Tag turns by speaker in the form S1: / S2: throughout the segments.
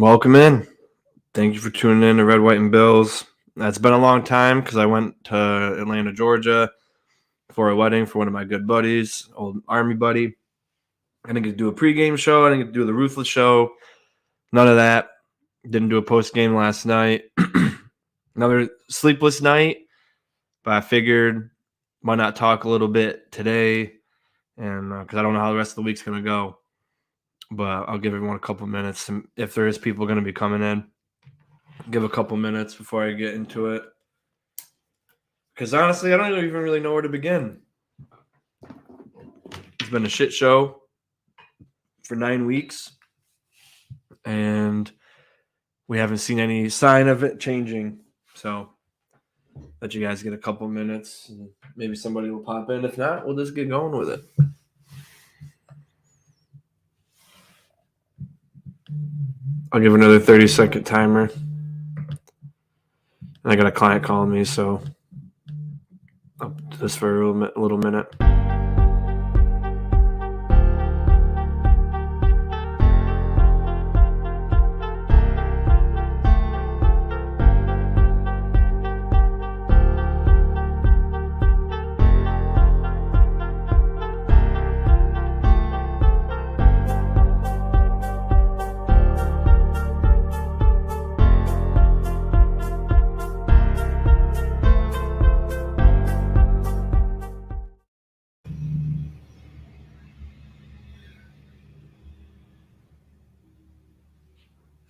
S1: Welcome in. Thank you for tuning in to Red, White, and Bills. It's been a long time because I went to Atlanta, Georgia for a wedding for one of my good buddies, old Army buddy. I didn't get to do a pregame show. I didn't get to do the Ruthless show. None of that. Didn't do a postgame last night. Another sleepless night, but I figured why not talk a little bit today, and because I don't know how the rest of the week's going to go. But I'll give everyone a couple minutes. And if there is people going to be coming in, give a couple minutes before I get into it. Because honestly, I don't even really know where to begin. It's been a shit show for 9 weeks. And we haven't seen any sign of it changing. So let you guys get a couple minutes. And maybe somebody will pop in. If not, we'll just get going with it. I'll give another 30-second timer. I got a client calling me, so I'll do this for a little minute.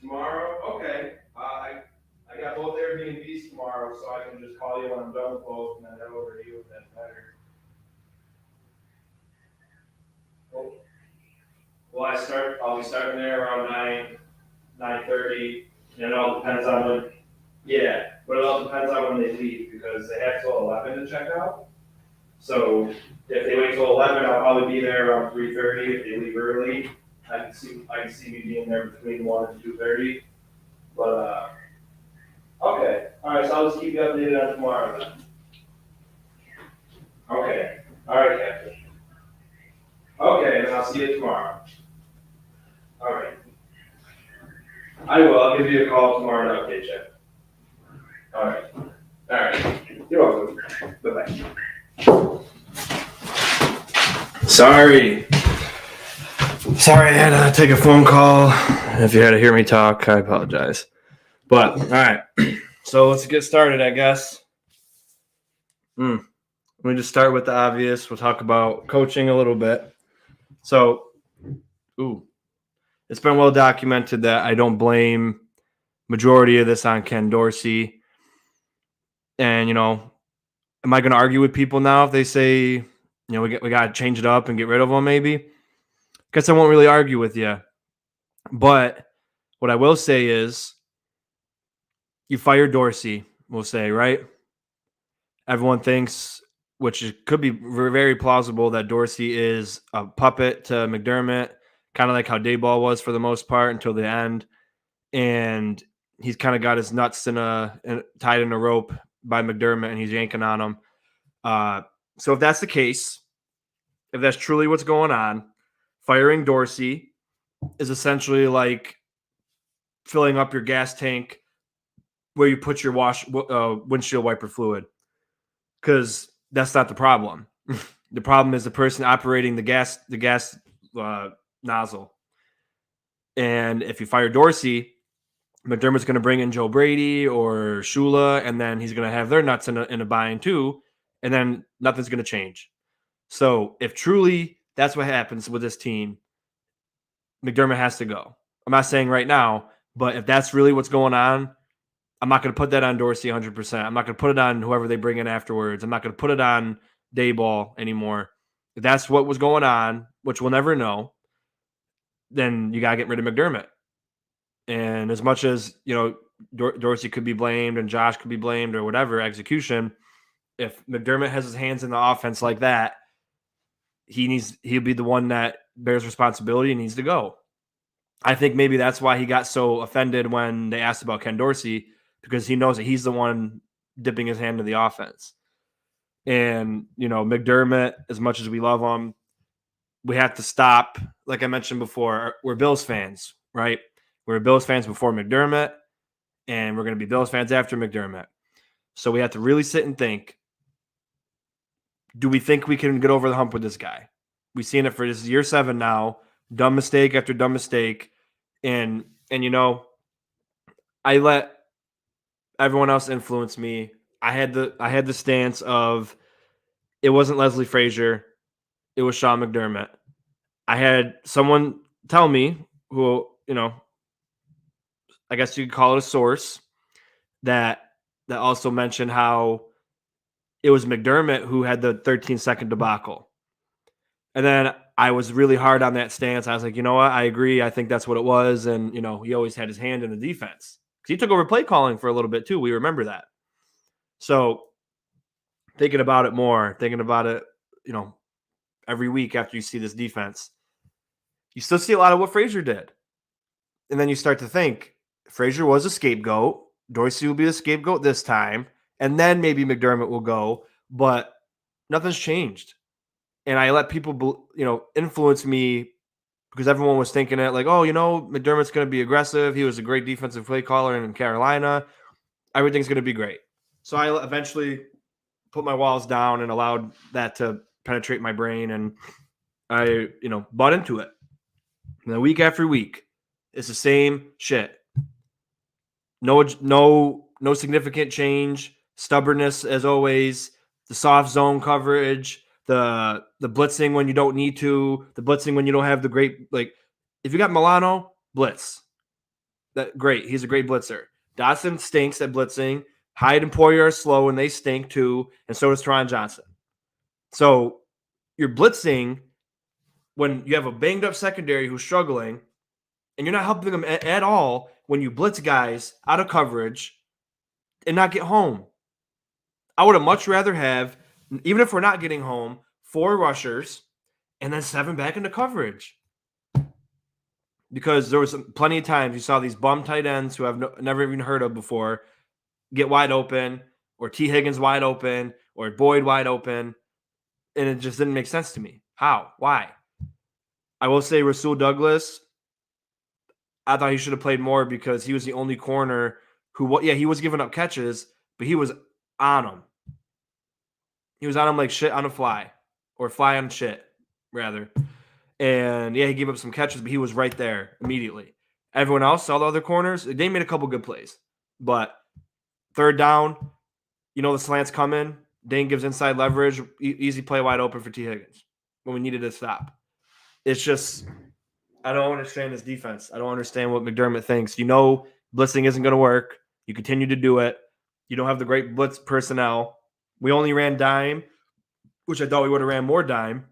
S1: Tomorrow? Okay. I got both Airbnbs tomorrow, so I can just call you when I'm done with both and then head over to you if that's better. Well, I'll be starting there around 9:30, and it all depends on when, but it all depends on when they leave, because they have till 11 to check out. So if they wait till 11, I'll probably be there around 3:30. If they leave early, I can see me being there between 1 and 2:30. But okay, all right. So I'll just keep you updated on tomorrow then. Okay, all right, Captain. Okay, then I'll see you tomorrow. All right. I will. I'll give you a call tomorrow to update you. All right. All right. You're welcome. Bye-bye. Sorry, I had to take a phone call. If you had to hear me talk, I apologize. But, all right. So let's get started, I guess. Let me just start with the obvious. We'll talk about coaching a little bit. So, it's been well documented that I don't blame majority of this on Ken Dorsey. And, am I going to argue with people now if they say, we got to change it up and get rid of him maybe? Guess I won't really argue with you. But what I will say is you fired Dorsey, we'll say, right? Everyone thinks, which could be very plausible, that Dorsey is a puppet to McDermott, kind of like how Daboll was for the most part until the end. And he's kind of got his nuts tied in a rope by McDermott, and he's yanking on him. So if that's the case, if that's truly what's going on, firing Dorsey is essentially like filling up your gas tank where you put your windshield wiper fluid, because that's not the problem. The problem is the person operating the gas nozzle. And if you fire Dorsey, McDermott's going to bring in Joe Brady or Shula, and then he's going to have their nuts in a bind too, and then nothing's going to change. So if truly that's what happens with this team, McDermott has to go. I'm not saying right now, but if that's really what's going on, I'm not going to put that on Dorsey 100%. I'm not going to put it on whoever they bring in afterwards. I'm not going to put it on Daboll anymore. If that's what was going on, which we'll never know, then you got to get rid of McDermott. And as much as, Dorsey could be blamed and Josh could be blamed or whatever, execution, if McDermott has his hands in the offense like that, he'll be the one that bears responsibility and needs to go. I think maybe that's why he got so offended when they asked about Ken Dorsey, because he knows that he's the one dipping his hand in the offense. And, McDermott, as much as we love him, we have to stop. Like I mentioned before, we're Bills fans, right? We're Bills fans before McDermott, and we're going to be Bills fans after McDermott. So we have to really sit and think, do we think we can get over the hump with this guy? We've seen it for this year 7 now, dumb mistake after dumb mistake. And I let everyone else influence me. I had the stance of it wasn't Leslie Frazier, it was Sean McDermott. I had someone tell me who, I guess you could call it a source, that also mentioned how it was McDermott who had the 13-second debacle. And then I was really hard on that stance. I was like, you know what? I agree. I think that's what it was. And, he always had his hand in the defense. Because he took over play calling for a little bit too. We remember that. So thinking about it, every week after you see this defense, you still see a lot of what Frazier did. And then you start to think, Frazier was a scapegoat. Dorsey will be the scapegoat this time. And then maybe McDermott will go. But nothing's changed. And I let people, influence me because everyone was thinking it like, oh, McDermott's going to be aggressive. He was a great defensive play caller in Carolina. Everything's going to be great. So I eventually put my walls down and allowed that to penetrate my brain. And I, bought into it. And then week after week, it's the same shit. No significant change. Stubbornness as always. The soft zone coverage. The blitzing when you don't need to, the blitzing when you don't have the great, like, if you got Milano, blitz. That great. He's a great blitzer. Dotson stinks at blitzing. Hyde and Poyer are slow and they stink too, and so does Teron Johnson. So you're blitzing when you have a banged up secondary who's struggling, and you're not helping them at all when you blitz guys out of coverage and not get home. I would have much rather have, even if we're not getting home, 4 rushers and then 7 back into coverage. Because there was plenty of times you saw these bum tight ends who I've never even heard of before get wide open, or T. Higgins wide open, or Boyd wide open, and it just didn't make sense to me. How? Why? I will say Rasul Douglas, I thought he should have played more because he was the only corner who, he was giving up catches, but he was on him. He was on him like shit on a fly, or fly on shit, rather. And, he gave up some catches, but he was right there immediately. Everyone else, all the other corners, they made a couple good plays. But third down, the slants come in. Dane gives inside leverage, easy play wide open for T. Higgins when we needed to stop. It's just, I don't understand this defense. I don't understand what McDermott thinks. Blitzing isn't going to work. You continue to do it. You don't have the great blitz personnel. We only ran dime, which I thought we would have ran more dime.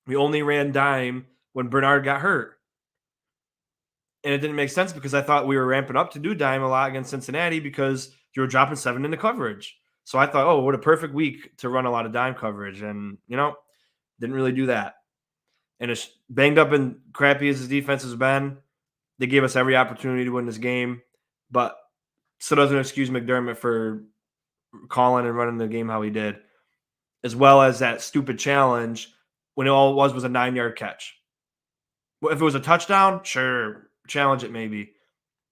S1: We only ran dime when Bernard got hurt. And it didn't make sense because I thought we were ramping up to do dime a lot against Cincinnati because you were dropping 7 into coverage. So I thought, what a perfect week to run a lot of dime coverage. And, didn't really do that. And as banged up and crappy as his defense has been, they gave us every opportunity to win this game. But still doesn't excuse McDermott for calling and running the game how he did, as well as that stupid challenge when all it was a 9-yard catch. Well, if it was a touchdown, sure, challenge it maybe.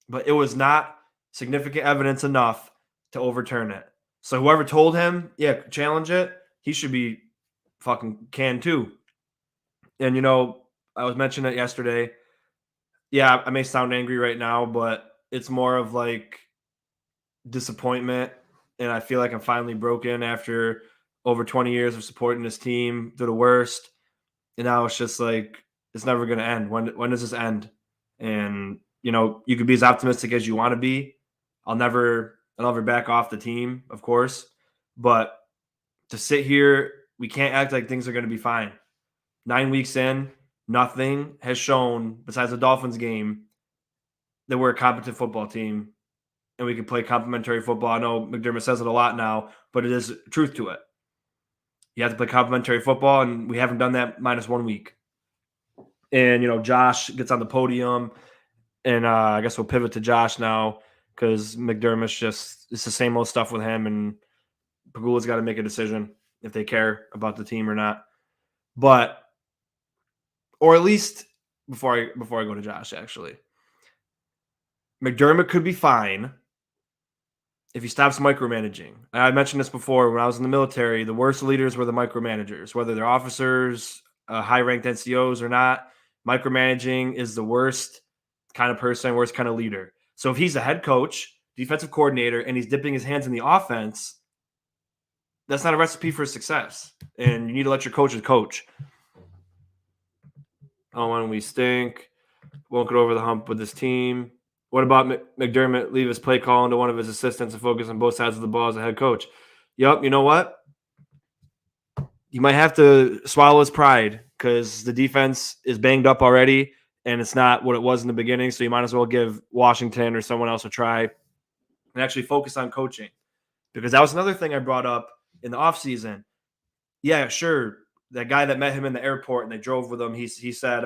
S1: But it was not significant evidence enough to overturn it. So whoever told him, challenge it, he should be fucking canned too. And, I was mentioning it yesterday. Yeah, I may sound angry right now, but it's more of like disappointment. And I feel like I'm finally broken after over 20 years of supporting this team through the worst. And now it's just like, it's never going to end. When does this end? And, you could be as optimistic as you want to be. I'll never back off the team, of course. But to sit here, we can't act like things are going to be fine. 9 weeks in, nothing has shown, besides the Dolphins game, that we're a competent football team and we can play complementary football. I know McDermott says it a lot now, but it is truth to it. You have to play complementary football, and we haven't done that minus 1 week. And, Josh gets on the podium, and I guess we'll pivot to Josh now because McDermott's it's the same old stuff with him, and Pegula's got to make a decision if they care about the team or not. But, or at least before I go to Josh, actually, McDermott could be fine if he stops micromanaging. I mentioned this before. When I was in the military, the worst leaders were the micromanagers, whether they're officers, high-ranked NCOs or not. Micromanaging is the worst kind of person, worst kind of leader. So if he's a head coach, defensive coordinator, and he's dipping his hands in the offense, that's not a recipe for success. And you need to let your coaches coach. Oh, when we stink, won't get over the hump with this team. What about McDermott leave his play calling to one of his assistants and focus on both sides of the ball as a head coach? Yep, you know what? You might have to swallow his pride because the defense is banged up already, and it's not what it was in the beginning. So you might as well give Washington or someone else a try and actually focus on coaching. Because that was another thing I brought up in the offseason. Yeah, sure. That guy that met him in the airport and they drove with him, he said,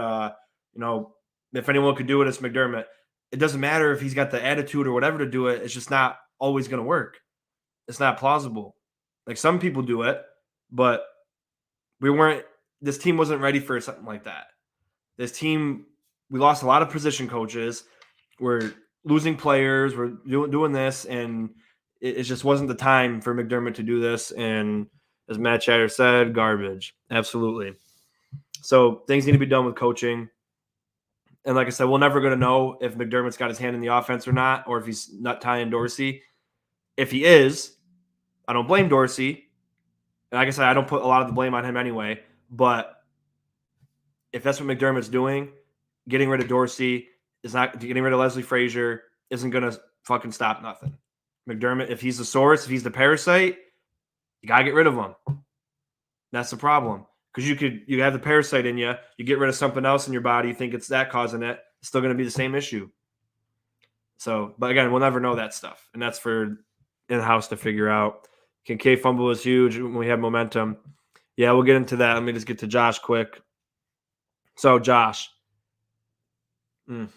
S1: if anyone could do it, it's McDermott. It doesn't matter if he's got the attitude or whatever to do it. It's just not always going to work. It's not plausible. Like some people do it, but this team wasn't ready for something like that. This team, we lost a lot of position coaches. We're losing players. We're doing this, and it just wasn't the time for McDermott to do this. And as Matt Chatter said, garbage. Absolutely. So things need to be done with coaching. And like I said, we're never going to know if McDermott's got his hand in the offense or not, or if he's not tying Dorsey. If he is, I don't blame Dorsey. And like I said, I don't put a lot of the blame on him anyway. But if that's what McDermott's doing, getting rid of Dorsey is not getting rid of Leslie Frazier isn't going to fucking stop nothing. McDermott, if he's the source, if he's the parasite, you got to get rid of him. That's the problem. Because you have the parasite in you, you get rid of something else in your body, you think it's that causing it, it's still going to be the same issue. So, but again, we'll never know that stuff. And that's for in-house to figure out. Kincaid fumble is huge when we have momentum. Yeah, we'll get into that. Let me just get to Josh quick. So, Josh. I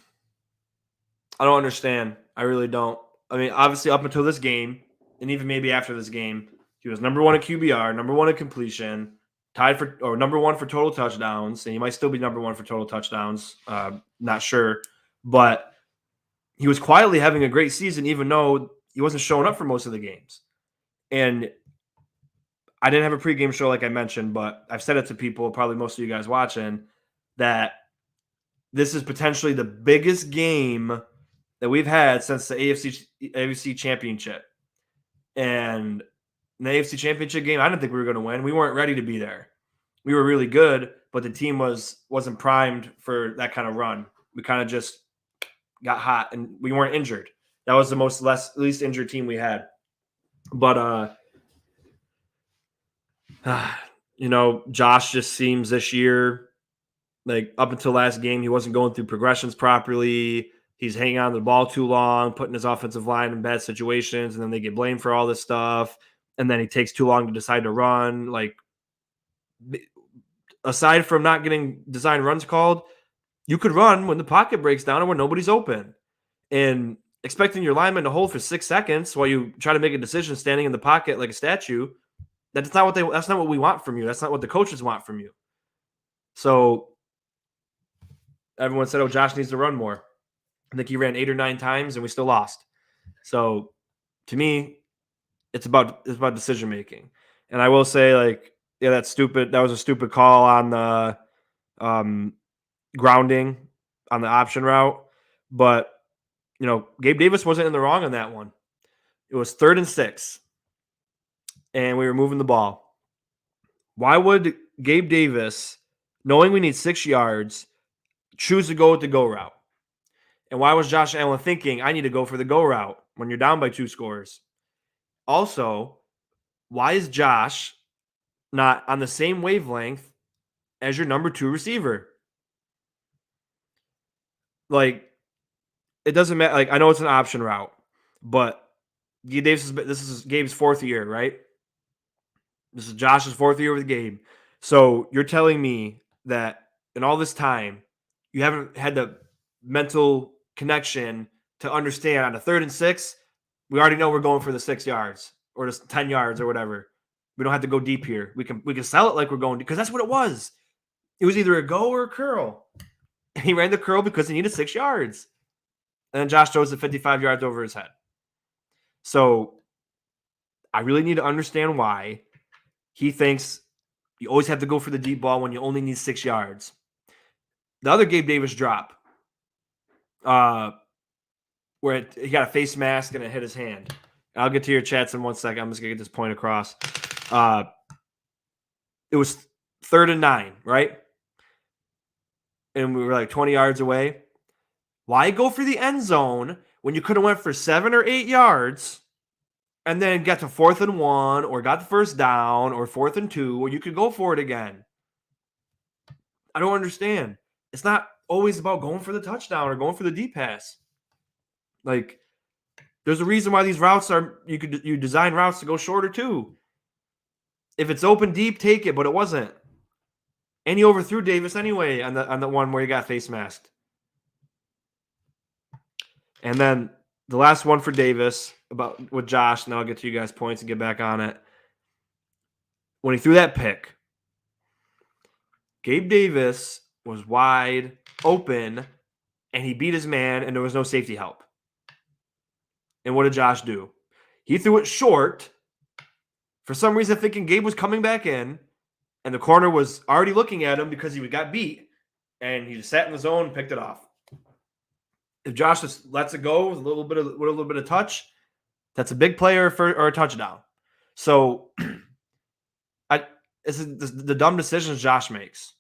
S1: don't understand. I really don't. I mean, obviously up until this game, and even maybe after this game, he was number one in QBR, number one in completion, number one for total touchdowns, and he might still be number one for total touchdowns. Not sure. But he was quietly having a great season, even though he wasn't showing up for most of the games. And I didn't have a pregame show like I mentioned, but I've said it to people, probably most of you guys watching, that this is potentially the biggest game that we've had since the AFC Championship. And in the AFC Championship game, I didn't think we were going to win. We weren't ready to be there. We were really good, but the team wasn't primed for that kind of run. We kind of just got hot, and we weren't injured. That was the least injured team we had. But Josh just seems this year, like up until last game, he wasn't going through progressions properly. He's hanging on to the ball too long, putting his offensive line in bad situations, and then they get blamed for all this stuff. And then he takes too long to decide to run. Like, aside from not getting design runs called, you could run when the pocket breaks down or when nobody's open. And expecting your lineman to hold for 6 seconds while you try to make a decision standing in the pocket like a statue, that's not what we want from you. That's not what the coaches want from you. So everyone said, oh, Josh needs to run more. I think he ran 8 or 9 times and we still lost. So to me, it's about decision making. And I will say, that's stupid. That was a stupid call on the grounding on the option route. But, Gabe Davis wasn't in the wrong on that one. It was 3rd and 6. And we were moving the ball. Why would Gabe Davis, knowing we need 6 yards, choose to go with the go route? And why was Josh Allen thinking, I need to go for the go route when you're down by 2 scores? Also, why is Josh not on the same wavelength as your number 2 receiver? It doesn't matter. I know it's an option route, but this is Gabe's 4th year, right? This is Josh's 4th year with Gabe. So you're telling me that in all this time, you haven't had the mental connection to understand on a 3rd and 6, we already know we're going for the 6 yards or just 10 yards or whatever. We don't have to go deep here. We can sell it like we're going because that's what it was. It was either a go or a curl. And he ran the curl because he needed 6 yards. And then Josh throws it 55 yards over his head. So I really need to understand why he thinks you always have to go for the deep ball when you only need 6 yards. The other Gabe Davis drop, where he got a face mask and it hit his hand. I'll get to your chats in 1 second. I'm just going to get this point across. It was 3rd and 9, right? And we were like 20 yards away. Why go for the end zone when you could have went for 7 or 8 yards and then got to 4th and 1 or got the first down or 4th and 2 where you could go for it again? I don't understand. It's not always about going for the touchdown or going for the deep pass. Like, there's a reason why these routes are, you design routes to go shorter too. If it's open deep, take it, but it wasn't. And he overthrew Davis anyway on the one where he got face masked. And then the last one for Davis about with Josh, and then I'll get to you guys' points and get back on it. When he threw that pick, Gabe Davis was wide open, and he beat his man, and there was no safety help. And what did Josh do? He threw it short, for some reason thinking Gabe was coming back in, and the corner was already looking at him because he got beat, and he just sat in the zone and picked it off. If Josh just lets it go with a little bit of touch, that's a big play or a touchdown. So, this is the dumb decisions Josh makes.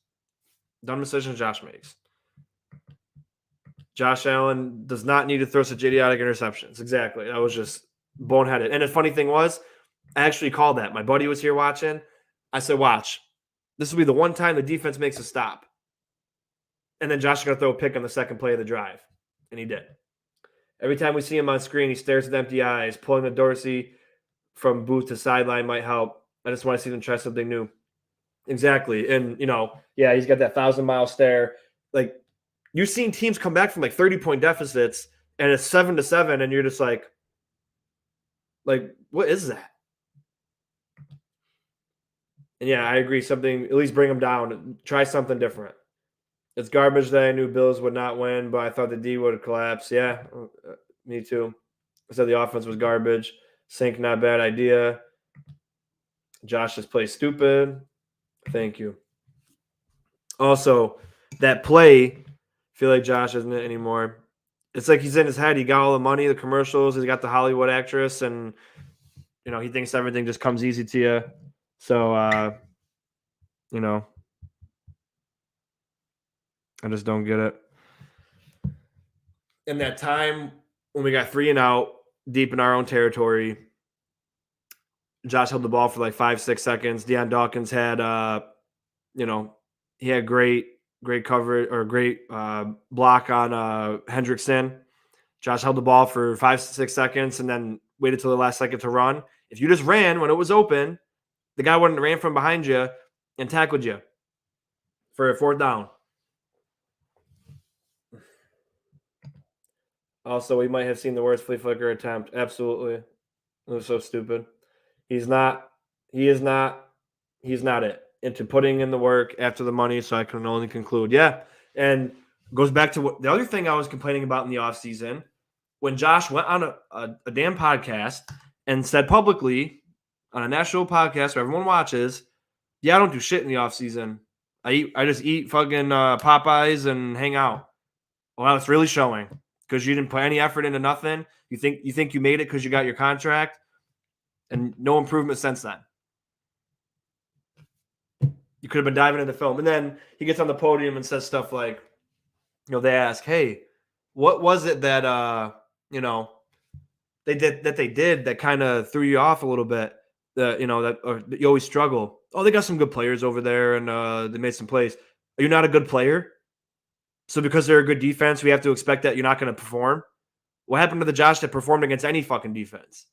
S1: Josh Allen does not need to throw such idiotic interceptions. Exactly. That was just boneheaded. And the funny thing was, I actually called that. My buddy was here watching. I said, watch. This will be the one time the defense makes a stop. And then Josh is going to throw a pick on the second play of the drive. And he did. Every time we see him on screen, he stares with empty eyes. Pulling the Dorsey from booth to sideline might help. I just want to see them try something new. Exactly. And, yeah, he's got that 1,000-mile stare. Like, you've seen teams come back from like 30-point deficits, and it's 7-7, and you're just like, what is that? And yeah, I agree. Something, at least bring them down. Try something different. It's garbage that I knew Bills would not win, but I thought the D would collapse. Yeah, me too. I said the offense was garbage. Sink, not a bad idea. Josh just plays stupid. Thank you. Also, that play, I feel like Josh isn't it anymore. It's like he's in his head. He got all the money, the commercials. He's got the Hollywood actress, and he thinks everything just comes easy to you. So, I just don't get it. In that time when we got 3 and out, deep in our own territory, Josh held the ball for like 5-6 seconds. Deion Dawkins had, he had great coverage or great block on Hendrickson. Josh held the ball for 5-6 seconds and then waited till the last second to run. If you just ran when it was open, the guy wouldn't have ran from behind you and tackled you for a 4th down. Also, we might have seen the worst flea flicker attempt. Absolutely. It was so stupid. He is not it. Into putting in the work after the money, so I can only conclude. Yeah. And goes back to what the other thing I was complaining about in the offseason, when Josh went on a damn podcast and said publicly on a national podcast where everyone watches, yeah, I don't do shit in the offseason. I just eat fucking Popeyes and hang out. Well, it's really showing because you didn't put any effort into nothing. You think you made it because you got your contract, and no improvement since then. You could have been diving into film. And then he gets on the podium and says stuff like, they ask, hey, what was it that they did that kind of threw you off a little bit? That you always struggle. Oh, they got some good players over there, and they made some plays. Are you not a good player? So because they're a good defense, we have to expect that you're not going to perform? What happened to the Josh that performed against any fucking defense?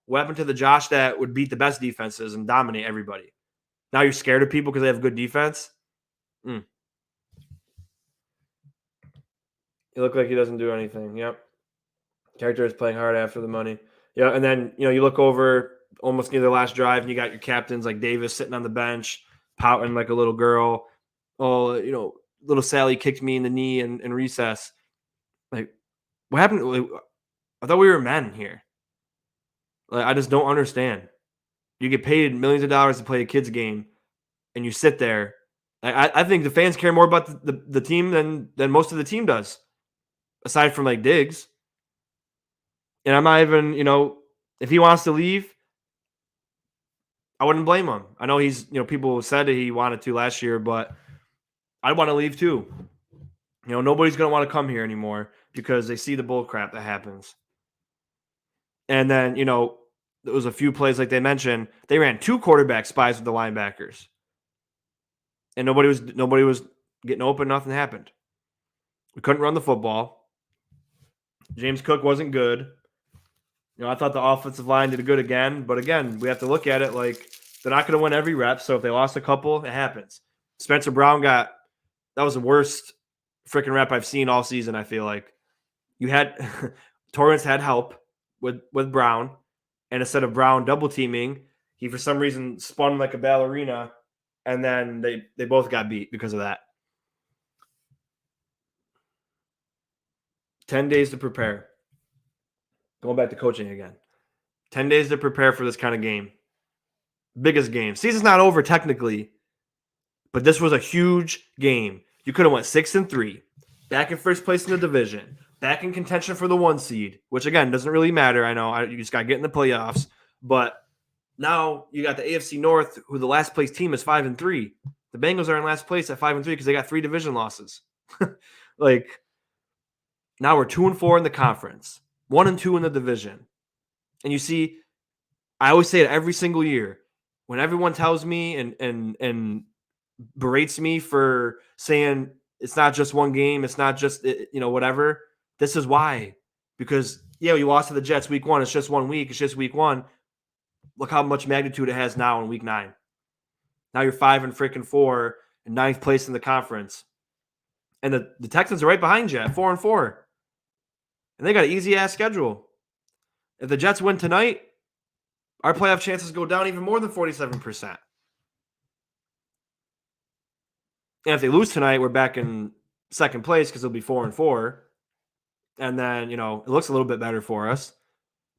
S1: What happened to the Josh that would beat the best defenses and dominate everybody? Now you're scared of people because they have good defense? He looked like he doesn't do anything. Yep. Character is playing hard after the money. Yeah, and then you look over almost near the last drive, and you got your captains like Davis sitting on the bench, pouting like a little girl. Oh, little Sally kicked me in the knee in recess. Like, what happened? Like, I thought we were men here. Like, I just don't understand. You get paid millions of dollars to play a kids game, and you sit there. I think the fans care more about the team than most of the team does, aside from like Diggs. And I'm not even, if he wants to leave, I wouldn't blame him. I know people said that he wanted to last year, but I'd want to leave too. Nobody's going to want to come here anymore because they see the bull crap that happens. And then, there was a few plays like they mentioned. They ran 2 quarterback spies with the linebackers. And nobody was getting open. Nothing happened. We couldn't run the football. James Cook wasn't good. I thought the offensive line did good again. But again, we have to look at it like they're not going to win every rep. So if they lost a couple, it happens. Spencer Brown that was the worst freaking rep I've seen all season, I feel like. You had Torrance had help with Brown. And instead of Brown double teaming, he for some reason spun like a ballerina. And then they both got beat because of that. 10 days to prepare. Going back to coaching again. 10 days to prepare for this kind of game. Biggest game. Season's not over technically, but this was a huge game. You could have went 6-3, back in first place in the division, back in contention for the 1 seed, which again doesn't really matter. I know you just got to get in the playoffs, but now you got the AFC North, who the last place team is 5-3. The Bengals are in last place at 5-3 because they got 3 division losses. Like, now we're 2-4 in the conference, 1-2 in the division. And you see, I always say it every single year. When everyone tells me and berates me for saying it's not just one game, it's not just whatever. This is why. Because you lost to the Jets week 1. It's just 1 week. It's just week 1. Look how much magnitude it has now in week 9. Now you're 5-4 in 9th place in the conference, and the Texans are right behind you at 4-4, and they got an easy ass schedule. If the Jets win tonight, our playoff chances go down even more than 47%. And if they lose tonight, we're back in 2nd place because it'll be 4-4. And then, it looks a little bit better for us.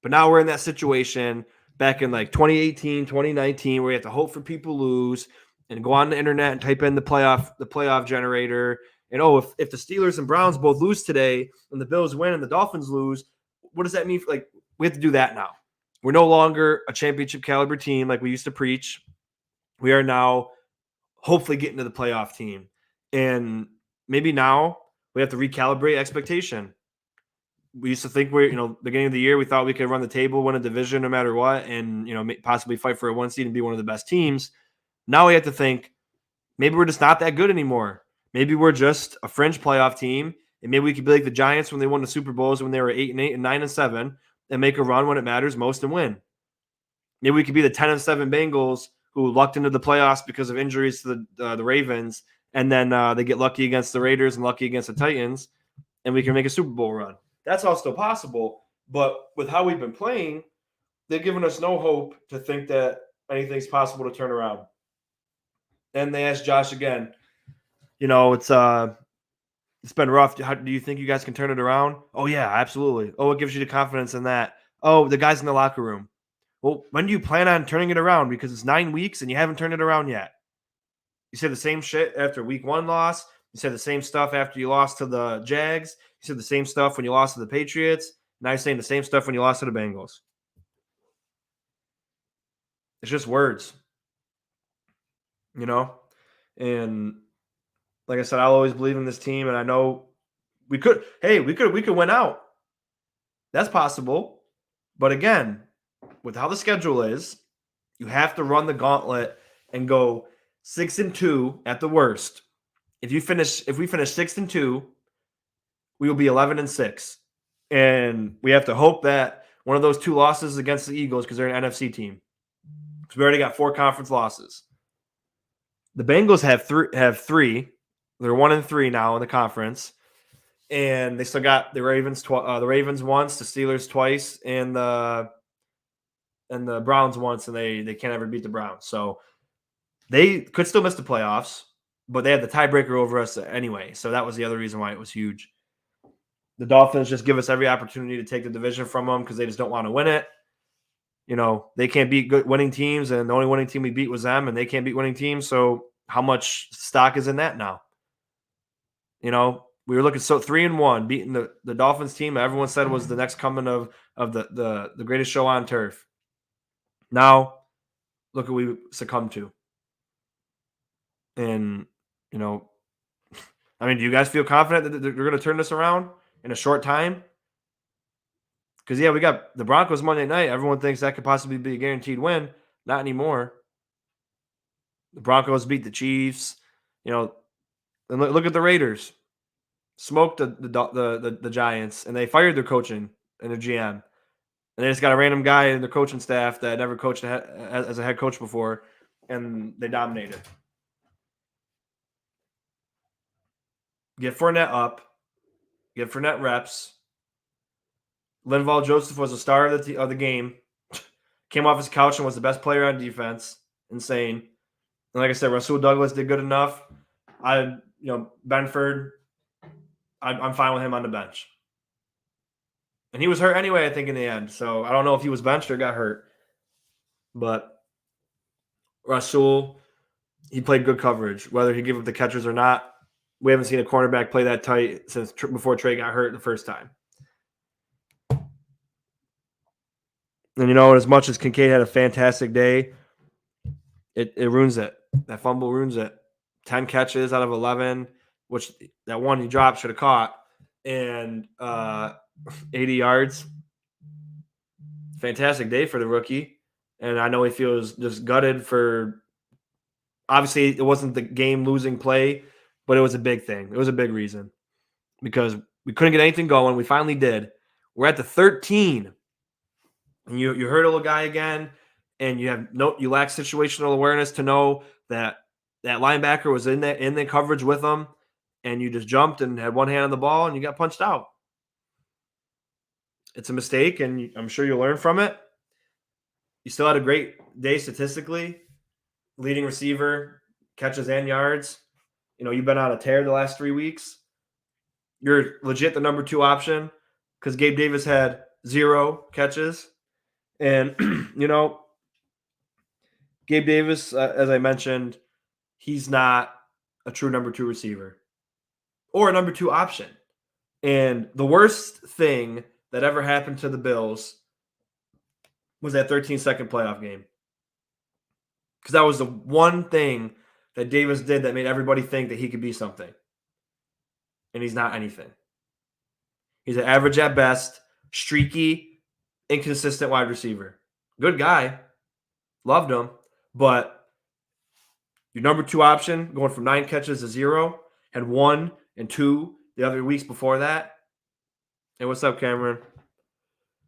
S1: But now we're in that situation back in like 2018, 2019, where you have to hope for people lose and go on the internet and type in the playoff generator. And, if the Steelers and Browns both lose today and the Bills win and the Dolphins lose, what does that mean? Like, we have to do that now. We're no longer a championship caliber team like we used to preach. We are now hopefully getting to the playoff team. And maybe now we have to recalibrate expectation. We used to think beginning of the year, we thought we could run the table, win a division no matter what, and, possibly fight for a 1 seed and be one of the best teams. Now we have to think maybe we're just not that good anymore. Maybe we're just a fringe playoff team, and maybe we could be like the Giants when they won the Super Bowls when they were 8-8 and 9-7 and make a run when it matters most and win. Maybe we could be the 10-7 Bengals who lucked into the playoffs because of injuries to the Ravens, and then they get lucky against the Raiders and lucky against the Titans, and we can make a Super Bowl run. That's all still possible, but with how we've been playing, they've given us no hope to think that anything's possible to turn around. And they asked Josh again, it's been rough. How do you think you guys can turn it around? Oh, yeah, absolutely. Oh, it gives you the confidence in that. Oh, the guys in the locker room. Well, when do you plan on turning it around? Because it's 9 weeks and you haven't turned it around yet. You said the same shit after week 1 loss. You said the same stuff after you lost to the Jags. You said the same stuff when you lost to the Patriots. Now you're saying the same stuff when you lost to the Bengals. It's just words. And like I said, I'll always believe in this team, and I know we could win out. That's possible. But again, with how the schedule is, you have to run the gauntlet and go 6-2 at the worst. If we finish 6-2, we will be 11-6. And we have to hope that one of those 2 losses against the Eagles, because they're an NFC team. Because we already got 4 conference losses. The Bengals have 3. They're 1-3 now in the conference. and they still got the Ravens the Ravens once, the Steelers twice, and the Browns once, and they can't ever beat the Browns. So they could still miss the playoffs, but they had the tiebreaker over us anyway. So that was the other reason why it was huge. The Dolphins just give us every opportunity to take the division from them because they just don't want to win it. You know, they can't beat good winning teams, and the only winning team we beat was them, and they can't beat winning teams. So how much stock is in that now? You know, we were looking so 3-1, beating the Dolphins team everyone said was the next coming of the greatest show on turf. Now, look what we succumbed to. And, you know, I mean, do you guys feel confident that they're going to turn this around in a short time? Because, yeah, we got the Broncos Monday night. Everyone thinks that could possibly be a guaranteed win. Not anymore. The Broncos beat the Chiefs. You know, and look at the Raiders. Smoked the Giants, and they fired their coaching and their GM. And they just got a random guy in their coaching staff that never coached as a head coach before, and they dominated. Get Fournette up. Get Fournette reps. Linval Joseph was the star of the game. Came off his couch and was the best player on defense. Insane. And like I said, Rasul Douglas did good enough. Benford, I'm fine with him on the bench. And he was hurt anyway, I think, in the end. So I don't know if he was benched or got hurt. But Rasul, he played good coverage. Whether he gave up the catchers or not, we haven't seen a cornerback play that tight since before Trey got hurt the first time. And, you know, as much as Kincaid had a fantastic day, it ruins it. That fumble ruins it. 10 catches out of 11, which that one he dropped should have caught, and 80 yards. Fantastic day for the rookie. And I know he feels just gutted for – obviously, it wasn't the game-losing play, but it was a big thing. It was a big reason because we couldn't get anything going. We finally did. We're at the 13. And you hurt a little guy again, and you lack situational awareness to know that linebacker was in the coverage with him, and you just jumped and had one hand on the ball, and you got punched out. It's a mistake, and I'm sure you'll learn from it. You still had a great day statistically, leading receiver, catches and yards. You know, you've been on a tear the last 3 weeks. You're legit the number 2 option because Gabe Davis had 0 catches. And, you know, Gabe Davis, as I mentioned, he's not a true number 2 receiver or a number 2 option. And the worst thing that ever happened to the Bills was that 13-second playoff game. Because that was the one thing that Davis did that made everybody think that he could be something. And he's not anything. He's an average at best, streaky, inconsistent wide receiver. Good guy. Loved him. But your number 2 option, going from 9 catches to 0, had 1 and 2 the other weeks before that. Hey, what's up, Cameron?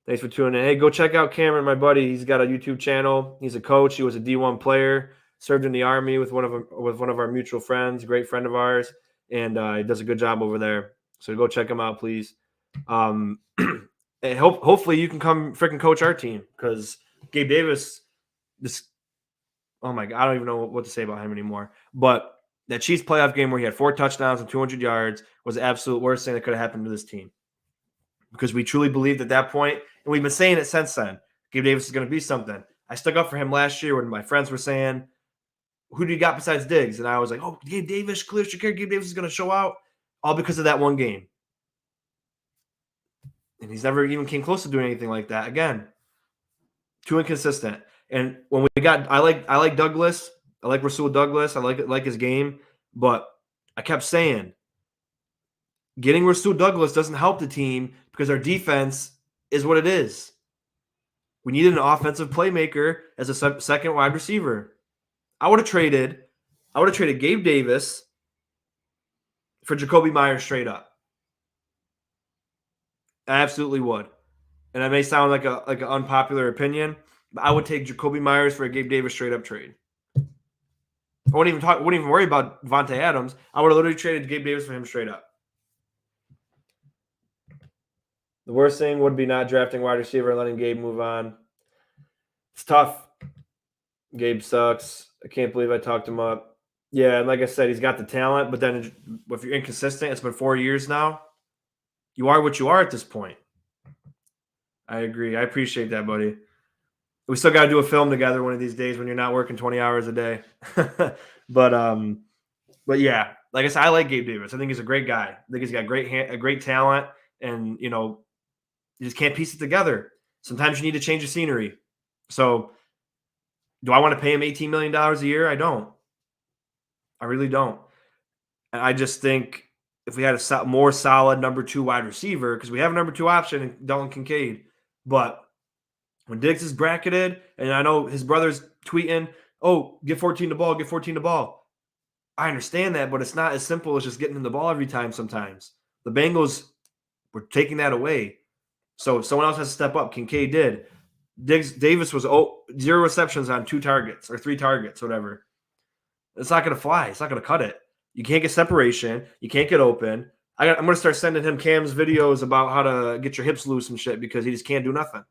S1: Thanks for tuning in. Hey, go check out Cameron, my buddy. He's got a YouTube channel. He's a coach. He was a D1 player. Served in the Army with one of our mutual friends, a great friend of ours, and he does a good job over there. So go check him out, please. And hopefully you can come freaking coach our team because Gabe Davis, oh my God, I don't even know what to say about him anymore. But that Chiefs playoff game where he had 4 touchdowns and 200 yards was the absolute worst thing that could have happened to this team. Because we truly believed at that point, and we've been saying it since then, Gabe Davis is going to be something. I stuck up for him last year when my friends were saying, who do you got besides Diggs? And I was like, oh, Gabe Davis, Khalil Shakir, Gabe Davis is going to show out, all because of that one game. And he's never even came close to doing anything like that. Again, too inconsistent. And when we got, I like Douglas. I like Rasul Douglas. I like his game. But I kept saying, getting Rasul Douglas doesn't help the team because our defense is what it is. We needed an offensive playmaker as a second wide receiver. I would have traded Gabe Davis for Jacoby Myers straight up. I absolutely would. And that may sound like an unpopular opinion, but I would take Jacoby Myers for a Gabe Davis straight up trade. I wouldn't even worry about Devontae Adams. I would have literally traded Gabe Davis for him straight up. The worst thing would be not drafting wide receiver and letting Gabe move on. It's tough. Gabe sucks. I can't believe I talked him up. Yeah, and like I said, he's got the talent, but then if you're inconsistent, it's been 4 years now. You are what you are at this point. I agree. I appreciate that, buddy. We still got to do a film together one of these days when you're not working 20 hours a day. But yeah, like I said, I like Gabe Davis. I think he's a great guy. I think he's got great talent, and you just can't piece it together. Sometimes you need to change the scenery. So, do I want to pay him $18 million a year? I don't. I really don't. And I just think if we had a more solid number 2 wide receiver, because we have a number 2 option in Dalton Kincaid, but when Diggs is bracketed, and I know his brother's tweeting, "Oh, get 14 the ball, get 14 the ball." I understand that, but it's not as simple as just getting him the ball every time sometimes. The Bengals were taking that away. So someone else has to step up. Kincaid did. Davis was 0 receptions on 2 targets or 3 targets, whatever. It's not going to fly. It's not going to cut it. You can't get separation. You can't get open. I'm going to start sending him Cam's videos about how to get your hips loose and shit because he just can't do nothing.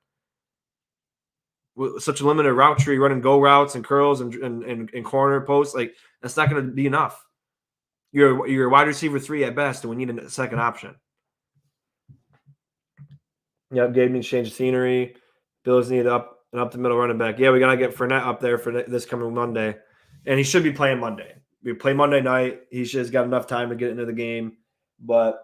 S1: With such a limited route tree, running go routes and curls and corner posts, like that's not going to be enough. You're a wide receiver 3 at best, and we need a second option. Yep, Gabe needs to change the scenery. Bills need an up the middle running back. Yeah, we got to get Fournette up there for this coming Monday. And he should be playing Monday. We play Monday night. He should have got enough time to get into the game. But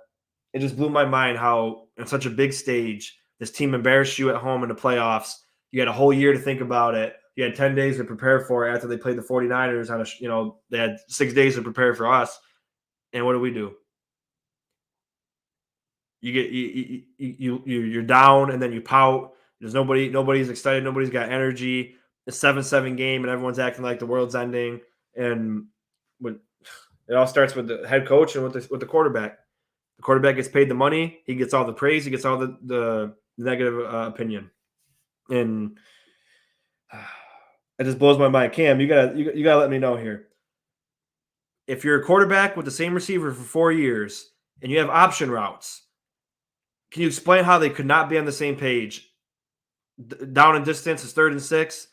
S1: it just blew my mind how, on such a big stage, this team embarrassed you at home in the playoffs. You had a whole year to think about it. You had 10 days to prepare for it after they played the 49ers they had 6 days to prepare for us. And what do? You're down and then you pout. There's nobody's excited, nobody's got energy. It's 7-7 game and everyone's acting like the world's ending. And it all starts with the head coach and with the quarterback. The quarterback gets paid the money. He gets all the praise. He gets all the negative opinion. And it just blows my mind. Cam, you gotta let me know here. If you're a quarterback with the same receiver for 4 years and you have option routes, can you explain how they could not be on the same page? Down in distance is 3rd and 6,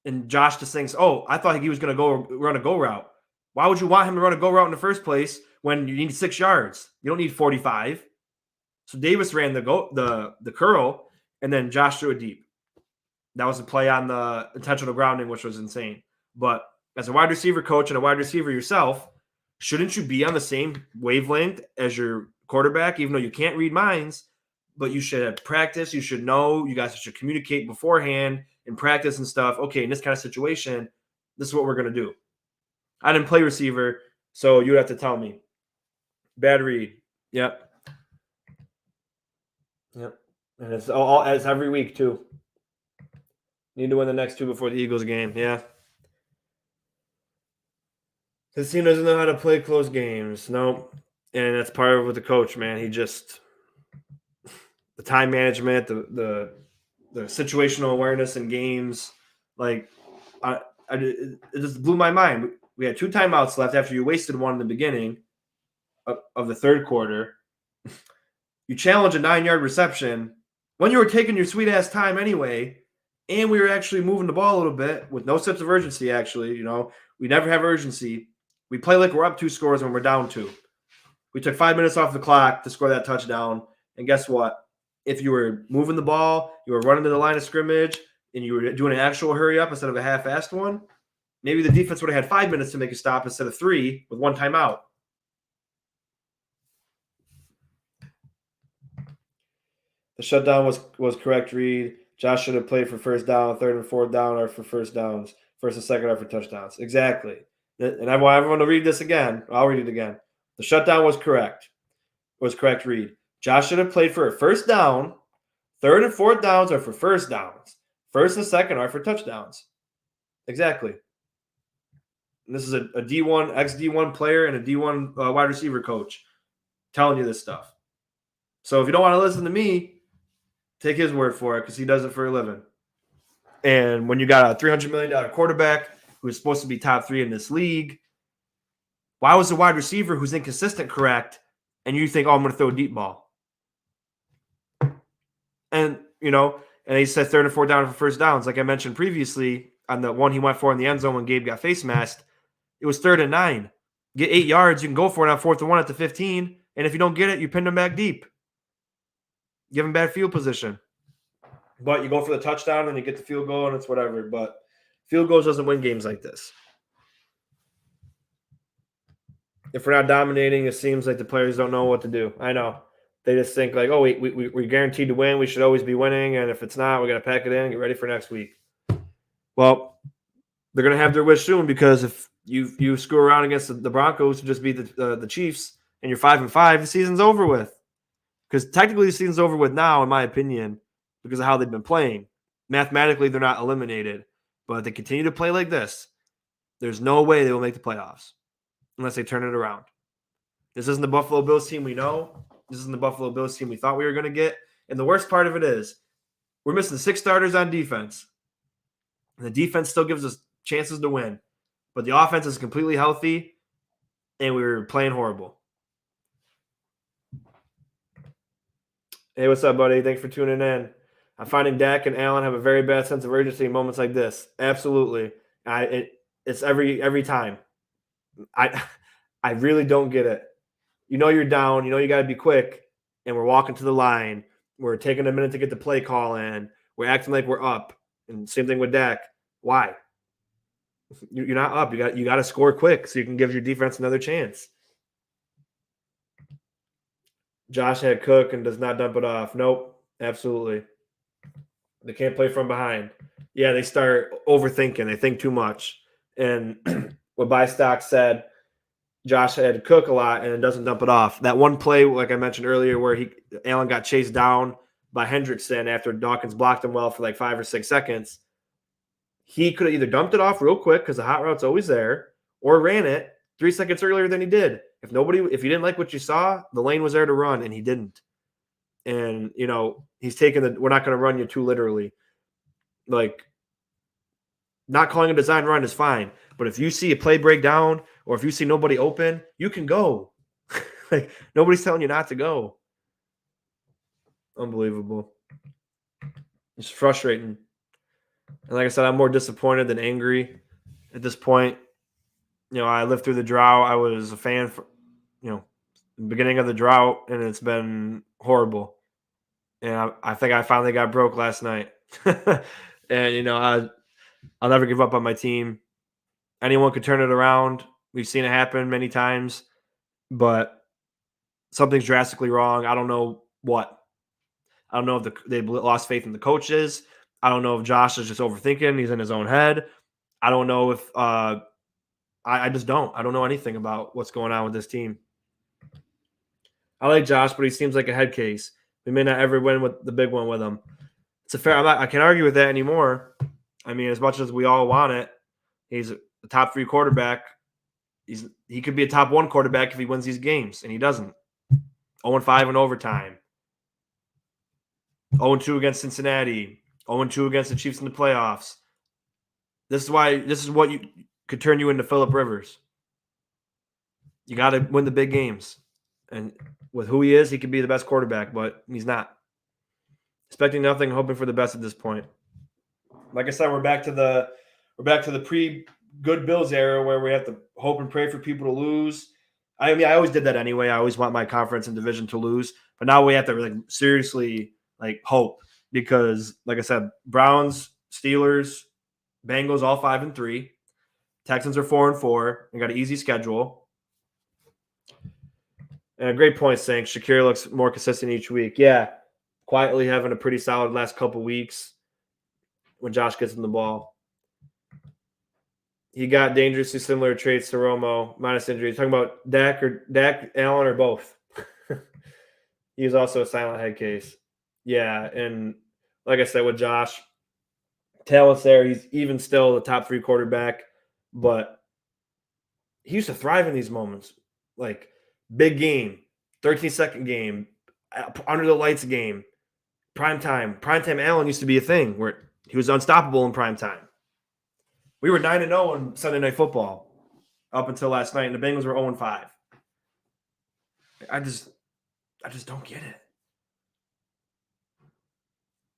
S1: and Josh just thinks, "Oh, I thought he was going to run a go route." Why would you want him to run a go route in the first place when you need 6 yards? You don't need 45. So Davis ran the curl, and then Josh threw it deep. That was a play on the intentional grounding, which was insane. But as a wide receiver coach and a wide receiver yourself, shouldn't you be on the same wavelength as your quarterback, even though you can't read minds? But you should have practice. You should know. You guys should communicate beforehand and practice and stuff. Okay, in this kind of situation, this is what we're going to do. I didn't play receiver, so you would have to tell me. Bad read. Yep. And it's every week, too. Need to win the next 2 before the Eagles game. Yeah. This team doesn't know how to play close games. No. And that's part of it with the coach, man. He just – the time management, the situational awareness in games, like it just blew my mind. We had 2 timeouts left after you wasted one in the beginning of the third quarter. You challenge a 9-yard reception when you were taking your sweet-ass time anyway, and we were actually moving the ball a little bit with no sense of urgency, actually. We never have urgency. We play like we're up 2 scores when we're down 2. We took 5 minutes off the clock to score that touchdown, and guess what? If you were moving the ball, you were running to the line of scrimmage, and you were doing an actual hurry-up instead of a half-assed one, maybe the defense would have had 5 minutes to make a stop instead of 3 with 1 timeout. The shutdown was correct read. Josh should have played for first down, 3rd and 4th down, or for first downs. First and second are for touchdowns. Exactly. And I want everyone to read this again. I'll read it again. The shutdown was correct. Was correct read. Josh should have played for a first down. 3rd and 4th downs are for first downs. First and second are for touchdowns. Exactly. And this is a D1, ex-D1 player and a D1 wide receiver coach telling you this stuff. So if you don't want to listen to me, take his word for it because he does it for a living. And when you got a $300 million quarterback who's supposed to be top 3 in this league, why was the wide receiver who's inconsistent correct and you think, oh, I'm going to throw a deep ball? And, and he said third and fourth down for first downs. Like I mentioned previously, on the one he went for in the end zone when Gabe got face masked, it was 3rd and 9. Get 8 yards, you can go for it on 4th and 1 at the 15. And if you don't get it, you pin them back deep. Give them bad field position. But you go for the touchdown and you get the field goal and it's whatever. But field goals doesn't win games like this. If we're not dominating, it seems like the players don't know what to do. I know. They just think like, oh, we're guaranteed to win. We should always be winning. And if it's not, we're going to pack it in and get ready for next week. Well, they're going to have their wish soon, because if you screw around against the Broncos to just beat the Chiefs and you're 5-5, the season's over with. Because technically the season's over with now, in my opinion, because of how they've been playing. Mathematically, they're not eliminated. But if they continue to play like this, there's no way they will make the playoffs unless they turn it around. This isn't the Buffalo Bills team we know. This isn't the Buffalo Bills team we thought we were going to get. And the worst part of it is we're missing 6 starters on defense. And the defense still gives us chances to win. But the offense is completely healthy, and we were playing horrible. Hey, what's up, buddy? Thanks for tuning in. I'm finding Dak and Allen have a very bad sense of urgency in moments like this. Absolutely. It's every time. I really don't get it. You're down. You got to be quick, and we're walking to the line. We're taking a minute to get the play call in. We're acting like we're up. And same thing with Dak. Why? You're not up. You got to score quick so you can give your defense another chance. Josh had Cook and does not dump it off. Nope, absolutely. They can't play from behind. Yeah, they start overthinking. They think too much. And what Bystock said, Josh had Cook a lot and doesn't dump it off. That one play, like I mentioned earlier, where Allen got chased down by Hendrickson after Dawkins blocked him well for like 5 or 6 seconds. He could have either dumped it off real quick because the hot route's always there, or ran it 3 seconds earlier than he did. If you didn't like what you saw, the lane was there to run, and he didn't. And, he's taking we're not going to run you too literally. Like, not calling a design run is fine. But if you see a play break down or if you see nobody open, you can go. Like, nobody's telling you not to go. Unbelievable. It's frustrating. And like I said, I'm more disappointed than angry at this point. I lived through the drought. I was a fan for, the beginning of the drought, and it's been horrible. And I think I finally got broke last night. And, I'll never give up on my team. Anyone could turn it around. We've seen it happen many times, but something's drastically wrong. I don't know what. I don't know if they lost faith in the coaches. I don't know if Josh is just overthinking. He's in his own head. I don't know if I just don't. I don't know anything about what's going on with this team. I like Josh, but he seems like a head case. We may not ever win with the big one with him. It's a fair. I can't argue with that anymore. I mean, as much as we all want it, he's a top 3 quarterback. He could be a top 1 quarterback if he wins these games, and he doesn't. 0-5 in overtime. 0-2 against Cincinnati. 0-2 against the Chiefs in the playoffs. This is what you could turn you into Phillip Rivers. You got to win the big games. And with who he is, he could be the best quarterback, but he's not. Expecting nothing, hoping for the best at this point. Like I said, we're back to the pre-good Bills era where we have to hope and pray for people to lose. I mean, I always did that anyway. I always want my conference and division to lose, but now we have to seriously hope, because, like I said, Browns, Steelers, Bengals all 5-3. Texans are 4-4 and got an easy schedule. And a great point, saying Shakir looks more consistent each week. Yeah, quietly having a pretty solid last couple weeks when Josh gets in the ball. He got dangerously similar traits to Romo, minus injury. Talking about Dak, Allen, or both. He was also a silent head case. Yeah, and like I said with Josh, talent's there. He's even still the top 3 quarterback, but he used to thrive in these moments. Like, big game, 13-second game, under the lights game, prime time. Primetime Allen used to be a thing where he was unstoppable in prime time. We were 9-0 on Sunday Night Football up until last night, and the Bengals were 0-5. I just don't get it.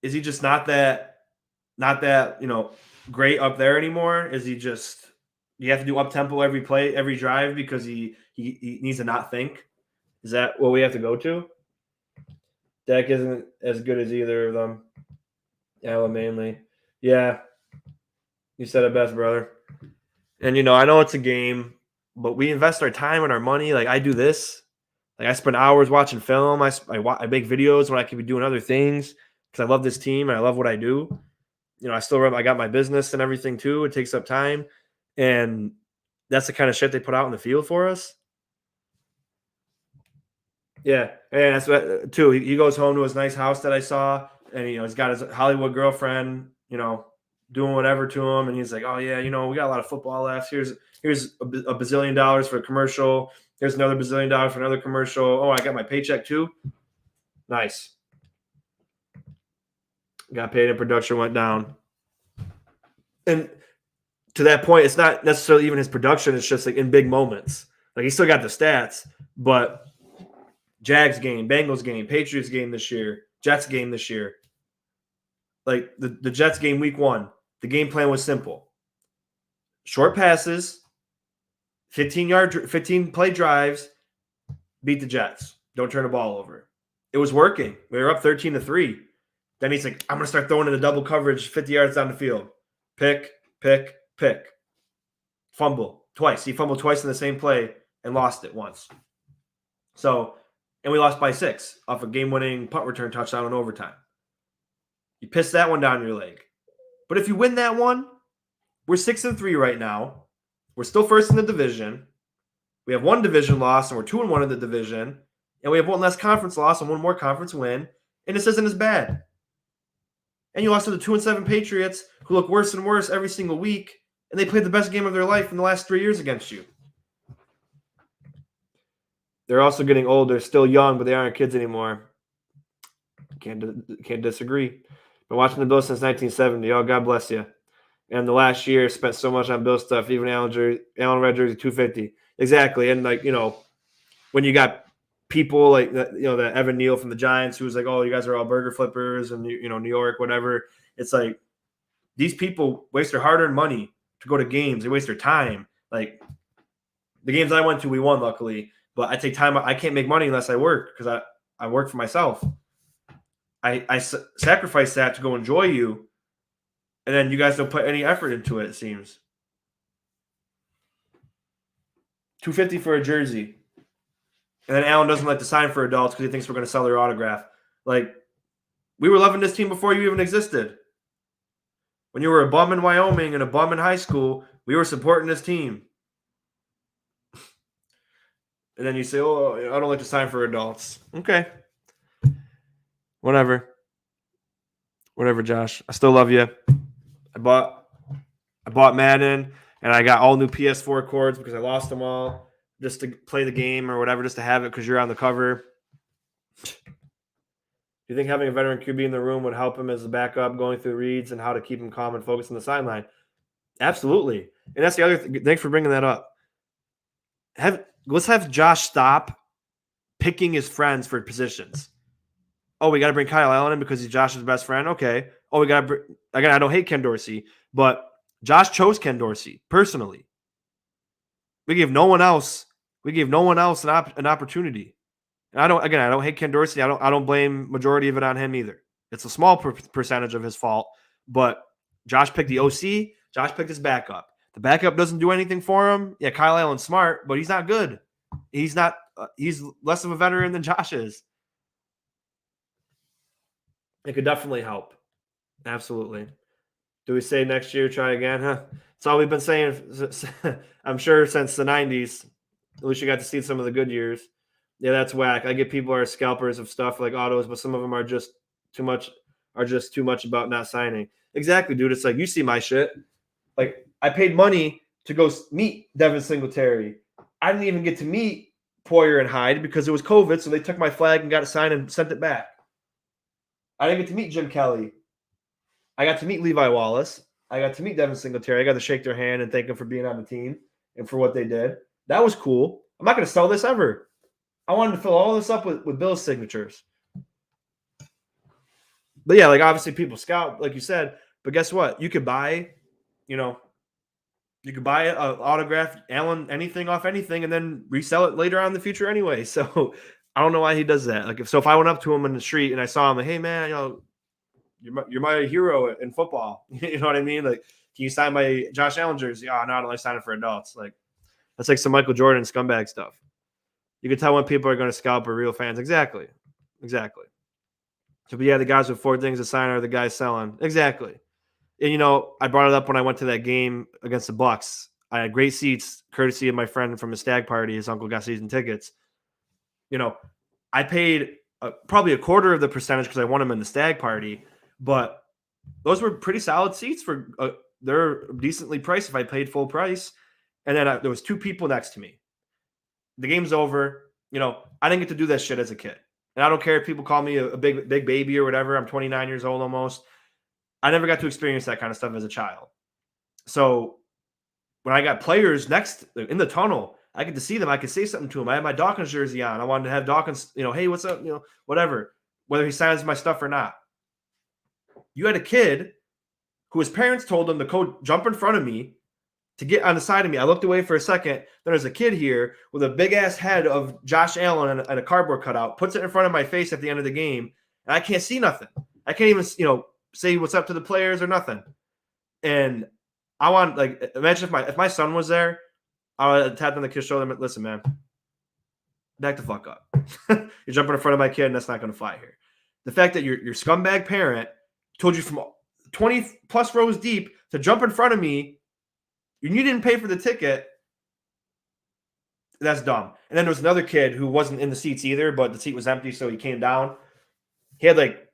S1: Is he just not that great up there anymore? Is he just you have to do up tempo every play, every drive because he needs to not think? Is that what we have to go to? Dak isn't as good as either of them. Allen mainly. Yeah. You said it best, brother. And I know it's a game, but we invest our time and our money. Like I do this. Like I spend hours watching film. I make videos when I could be doing other things because I love this team and I love what I do. I got my business and everything too. It takes up time, and that's the kind of shit they put out in the field for us. Yeah, and that's what too. He goes home to his nice house that I saw, and he's got his Hollywood girlfriend, doing whatever to him, and he's like, "Oh yeah, we got a lot of football left. Here's a bazillion dollars for a commercial. Here's another bazillion dollars for another commercial. Oh, I got my paycheck too. Nice. Got paid and production went down. And to that point, it's not necessarily even his production. It's just like in big moments. Like he still got the stats, but Jags game, Bengals game, Patriots game this year, Jets game this year. Like the Jets game week 1, the game plan was simple. Short passes, 15 play drives, beat the Jets. Don't turn the ball over. It was working. We were up 13-3. Then he's like, I'm going to start throwing in the double coverage 50 yards down the field. Pick. Fumble twice. He fumbled twice in the same play and lost it once. So, and we lost by 6 off a game-winning punt return touchdown in overtime. You piss that one down your leg. But if you win that one, we're 6-3 right now. We're still first in the division. We have 1 division loss, and we're 2-1 in the division. And we have 1 less conference loss and 1 more conference win. And this isn't as bad. And you lost to the 2-7 Patriots, who look worse and worse every single week, and they played the best game of their life in the last 3 years against you. They're also getting older, still young, but they aren't kids anymore. Can't disagree. Been watching the Bills since 1970. Oh, God bless you. And the last year spent so much on Bill stuff, even Allen Red Jersey 250. Exactly. And when you got people like that, that Evan Neal from the Giants, who was like, "Oh, you guys are all burger flippers," and New York, whatever. It's like these people waste their hard-earned money to go to games. They waste their time. Like the games I went to, we won, luckily. But I take time. I can't make money unless I work because I work for myself. I sacrifice that to go enjoy you, and then you guys don't put any effort into it. It seems $250 for a jersey. And then Allen doesn't like to sign for adults because he thinks we're going to sell their autograph. Like, we were loving this team before you even existed. When you were a bum in Wyoming and a bum in high school, we were supporting this team. And then you say, "Oh, I don't like to sign for adults." Okay. Whatever, Josh. I still love you. I bought Madden, and I got all new PS4 cords because I lost them all. Just to play the game or whatever, just to have it because you're on the cover. Do you think having a veteran QB in the room would help him as a backup going through reads and how to keep him calm and focused on the sideline? Absolutely. And that's the other thing. Thanks for bringing that up. Let's have Josh stop picking his friends for positions. Oh, we got to bring Kyle Allen in because he's Josh's best friend? Okay. Oh, again, I don't hate Ken Dorsey, but Josh chose Ken Dorsey personally. We gave no one else an opportunity. And I don't hate Ken Dorsey. I don't blame majority of it on him either. It's a small percentage of his fault, but Josh picked the OC. Josh picked his backup. The backup doesn't do anything for him. Yeah, Kyle Allen's smart, but he's not good. He's not. He's less of a veteran than Josh is. It could definitely help. Absolutely. Do we say next year try again? Huh? It's all we've been saying, I'm sure, since the 90s. At least you got to see some of the good years. Yeah, that's whack. I get people are scalpers of stuff like autos, but some of them are just too much about not signing. Exactly, dude. It's like, you see my shit. Like, I paid money to go meet Devin Singletary. I didn't even get to meet Poyer and Hyde because it was COVID, so they took my flag and got it signed and sent it back. I didn't get to meet Jim Kelly. I got to meet Levi Wallace. I got to meet Devin Singletary. I got to shake their hand and thank them for being on the team and for what they did. That was cool. I'm not going to sell this ever. I wanted to fill all this up with Bill's signatures. But yeah, like obviously people scout, like you said. But guess what? You could buy, you know, you could buy an autograph Allen anything off anything and then resell it later on in the future anyway. So I don't know why he does that. Like if I went up to him in the street and I saw him, like, hey man, you're my hero in football. You know what I mean? Like, can you sign my Josh Allen jersey? Oh, no, I don't like signing for adults. Like that's like some Michael Jordan scumbag stuff. You can tell when people are going to scalp or real fans. Exactly. So, but yeah, the guys with 4 things to sign are the guys selling. Exactly. And I brought it up when I went to that game against the Bucks. I had great seats, courtesy of my friend from a stag party. His uncle got season tickets. I paid probably a quarter of the percentage because I won him in the stag party, but those were pretty solid seats for they're decently priced if I paid full price. And then there was 2 people next to me. The game's over. I didn't get to do that shit as a kid. And I don't care if people call me a big baby or whatever. I'm 29 years old almost. I never got to experience that kind of stuff as a child. So when I got players next in the tunnel, I get to see them. I could say something to them. I had my Dawkins jersey on. I wanted to have Dawkins, hey, what's up? Whatever, whether he signs my stuff or not. You had a kid who his parents told him to go jump in front of me to get on the side of me. I looked away for a second. There's a kid here with a big ass head of Josh Allen and a cardboard cutout, puts it in front of my face at the end of the game, and I can't see nothing. I can't even, say what's up to the players or nothing. And I want, like, imagine if my son was there, I would have tapped on the kid's shoulder and listen, man, back the fuck up. You're jumping in front of my kid, and that's not going to fly here. The fact that your scumbag parent told you from 20 plus rows deep to jump in front of me, and you didn't pay for the ticket, that's dumb. And then there was another kid who wasn't in the seats either, but the seat was empty, so he came down. He had like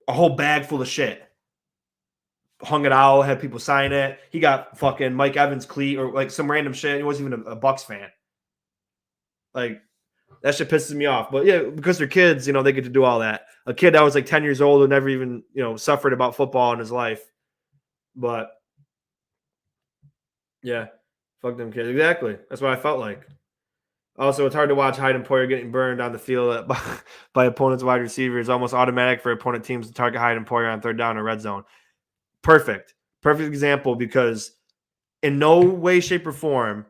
S1: a whole bag full of shit. Hung it out, had people sign it. He got fucking Mike Evans cleat or like some random shit. He wasn't even a Bucks fan. Like, that shit pisses me off. But yeah, because they're kids, they get to do all that. A kid that was like 10 years old who never even, suffered about football in his life. But yeah, fuck them kids. Exactly. That's what I felt like. Also, it's hard to watch Hyde and Poyer getting burned on the field by opponents' wide receivers. Almost automatic for opponent teams to target Hyde and Poyer on third down or red zone. Perfect example, because in no way, shape, or form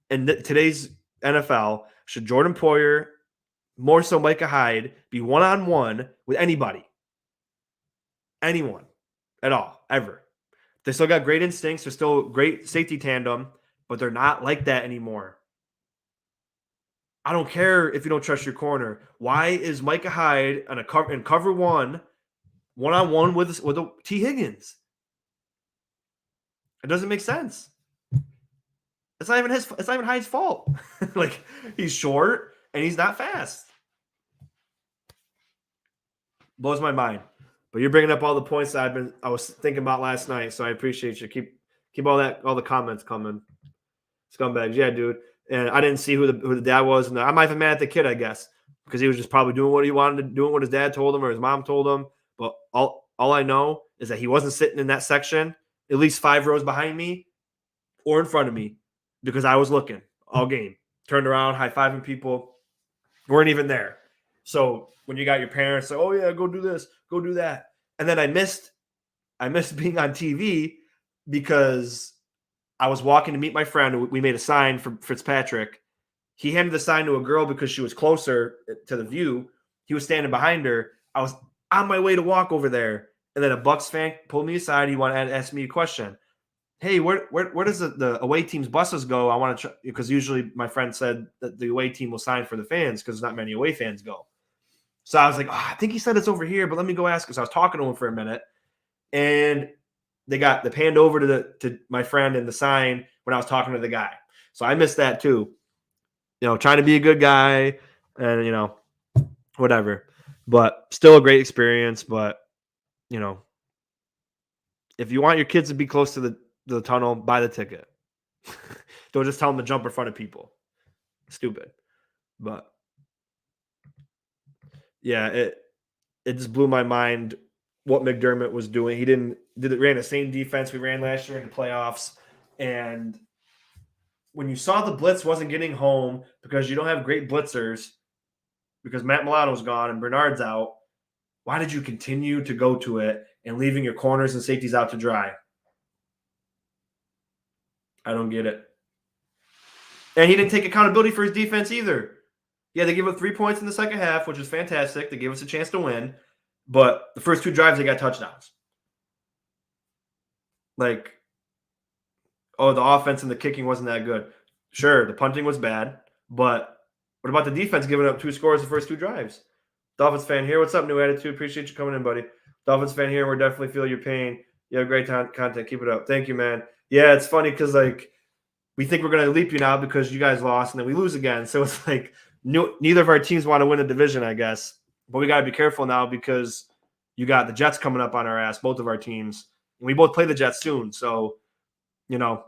S1: in today's NFL should Jordan Poyer, more so Micah Hyde, be one-on-one with anyone at all, ever. They still got great instincts. They're still great safety tandem, but they're not like that anymore. I don't care if you don't trust your corner. Why is Micah Hyde in cover one-on-one with T. Higgins? It doesn't make sense. It's not even Hyde's fault. Like, he's short and he's not fast. Blows my mind. But you're bringing up all the points that I was thinking about last night, so I appreciate you. Keep all the comments coming. Scumbags, yeah, dude. And I didn't see who the dad was, and I'm not even mad at the kid, I guess, because he was just probably doing what he wanted to do, doing what his dad told him or his mom told him. But all I know is that he wasn't sitting in that section at least 5 rows behind me or in front of me, because I was looking all game. Turned around, high-fiving people. Weren't even there. So when you got your parents say, oh, yeah, go do this, go do that. And then I missed being on TV because I was walking to meet my friend. We made a sign for Fitzpatrick. He handed the sign to a girl because she was closer to the view. He was standing behind her. I was on my way to walk over there. And then a Bucks fan pulled me aside. He wanted to ask me a question. Hey, where does the away team's buses go? I want to because usually my friend said that the away team will sign for the fans because not many away fans go. So I was like, I think he said it's over here, but let me go ask. Because I was talking to him for a minute, and they panned over to my friend and the sign when I was talking to the guy. So I missed that too. Trying to be a good guy and whatever. But still a great experience. But if you want your kids to be close to the tunnel, buy the ticket. Don't just tell them to jump in front of people. Stupid. But yeah, it just blew my mind what McDermott was doing. He ran the same defense we ran last year in the playoffs. And when you saw the blitz wasn't getting home because you don't have great blitzers, because Matt Milano's gone and Bernard's out, Why did you continue to go to it and leaving your corners and safeties out to dry? I don't get it. And he didn't take accountability for his defense either. Yeah, they gave up 3 points in the second half, which was fantastic. They gave us a chance to win. But the first 2 drives, they got touchdowns. Like, oh, the offense and the kicking wasn't that good. Sure, the punting was bad. But what about the defense giving up 2 scores the first 2 drives? Dolphins fan here. What's up, New Attitude? Appreciate you coming in, buddy. Dolphins fan here. We're definitely feel your pain. You have great content. Keep it up. Thank you, man. Yeah, it's funny because, like, we think we're going to leap you now because you guys lost and then we lose again. So it's like neither of our teams want to win a division, I guess. But we got to be careful now because you got the Jets coming up on our ass, both of our teams. And we both play the Jets soon. So, you know,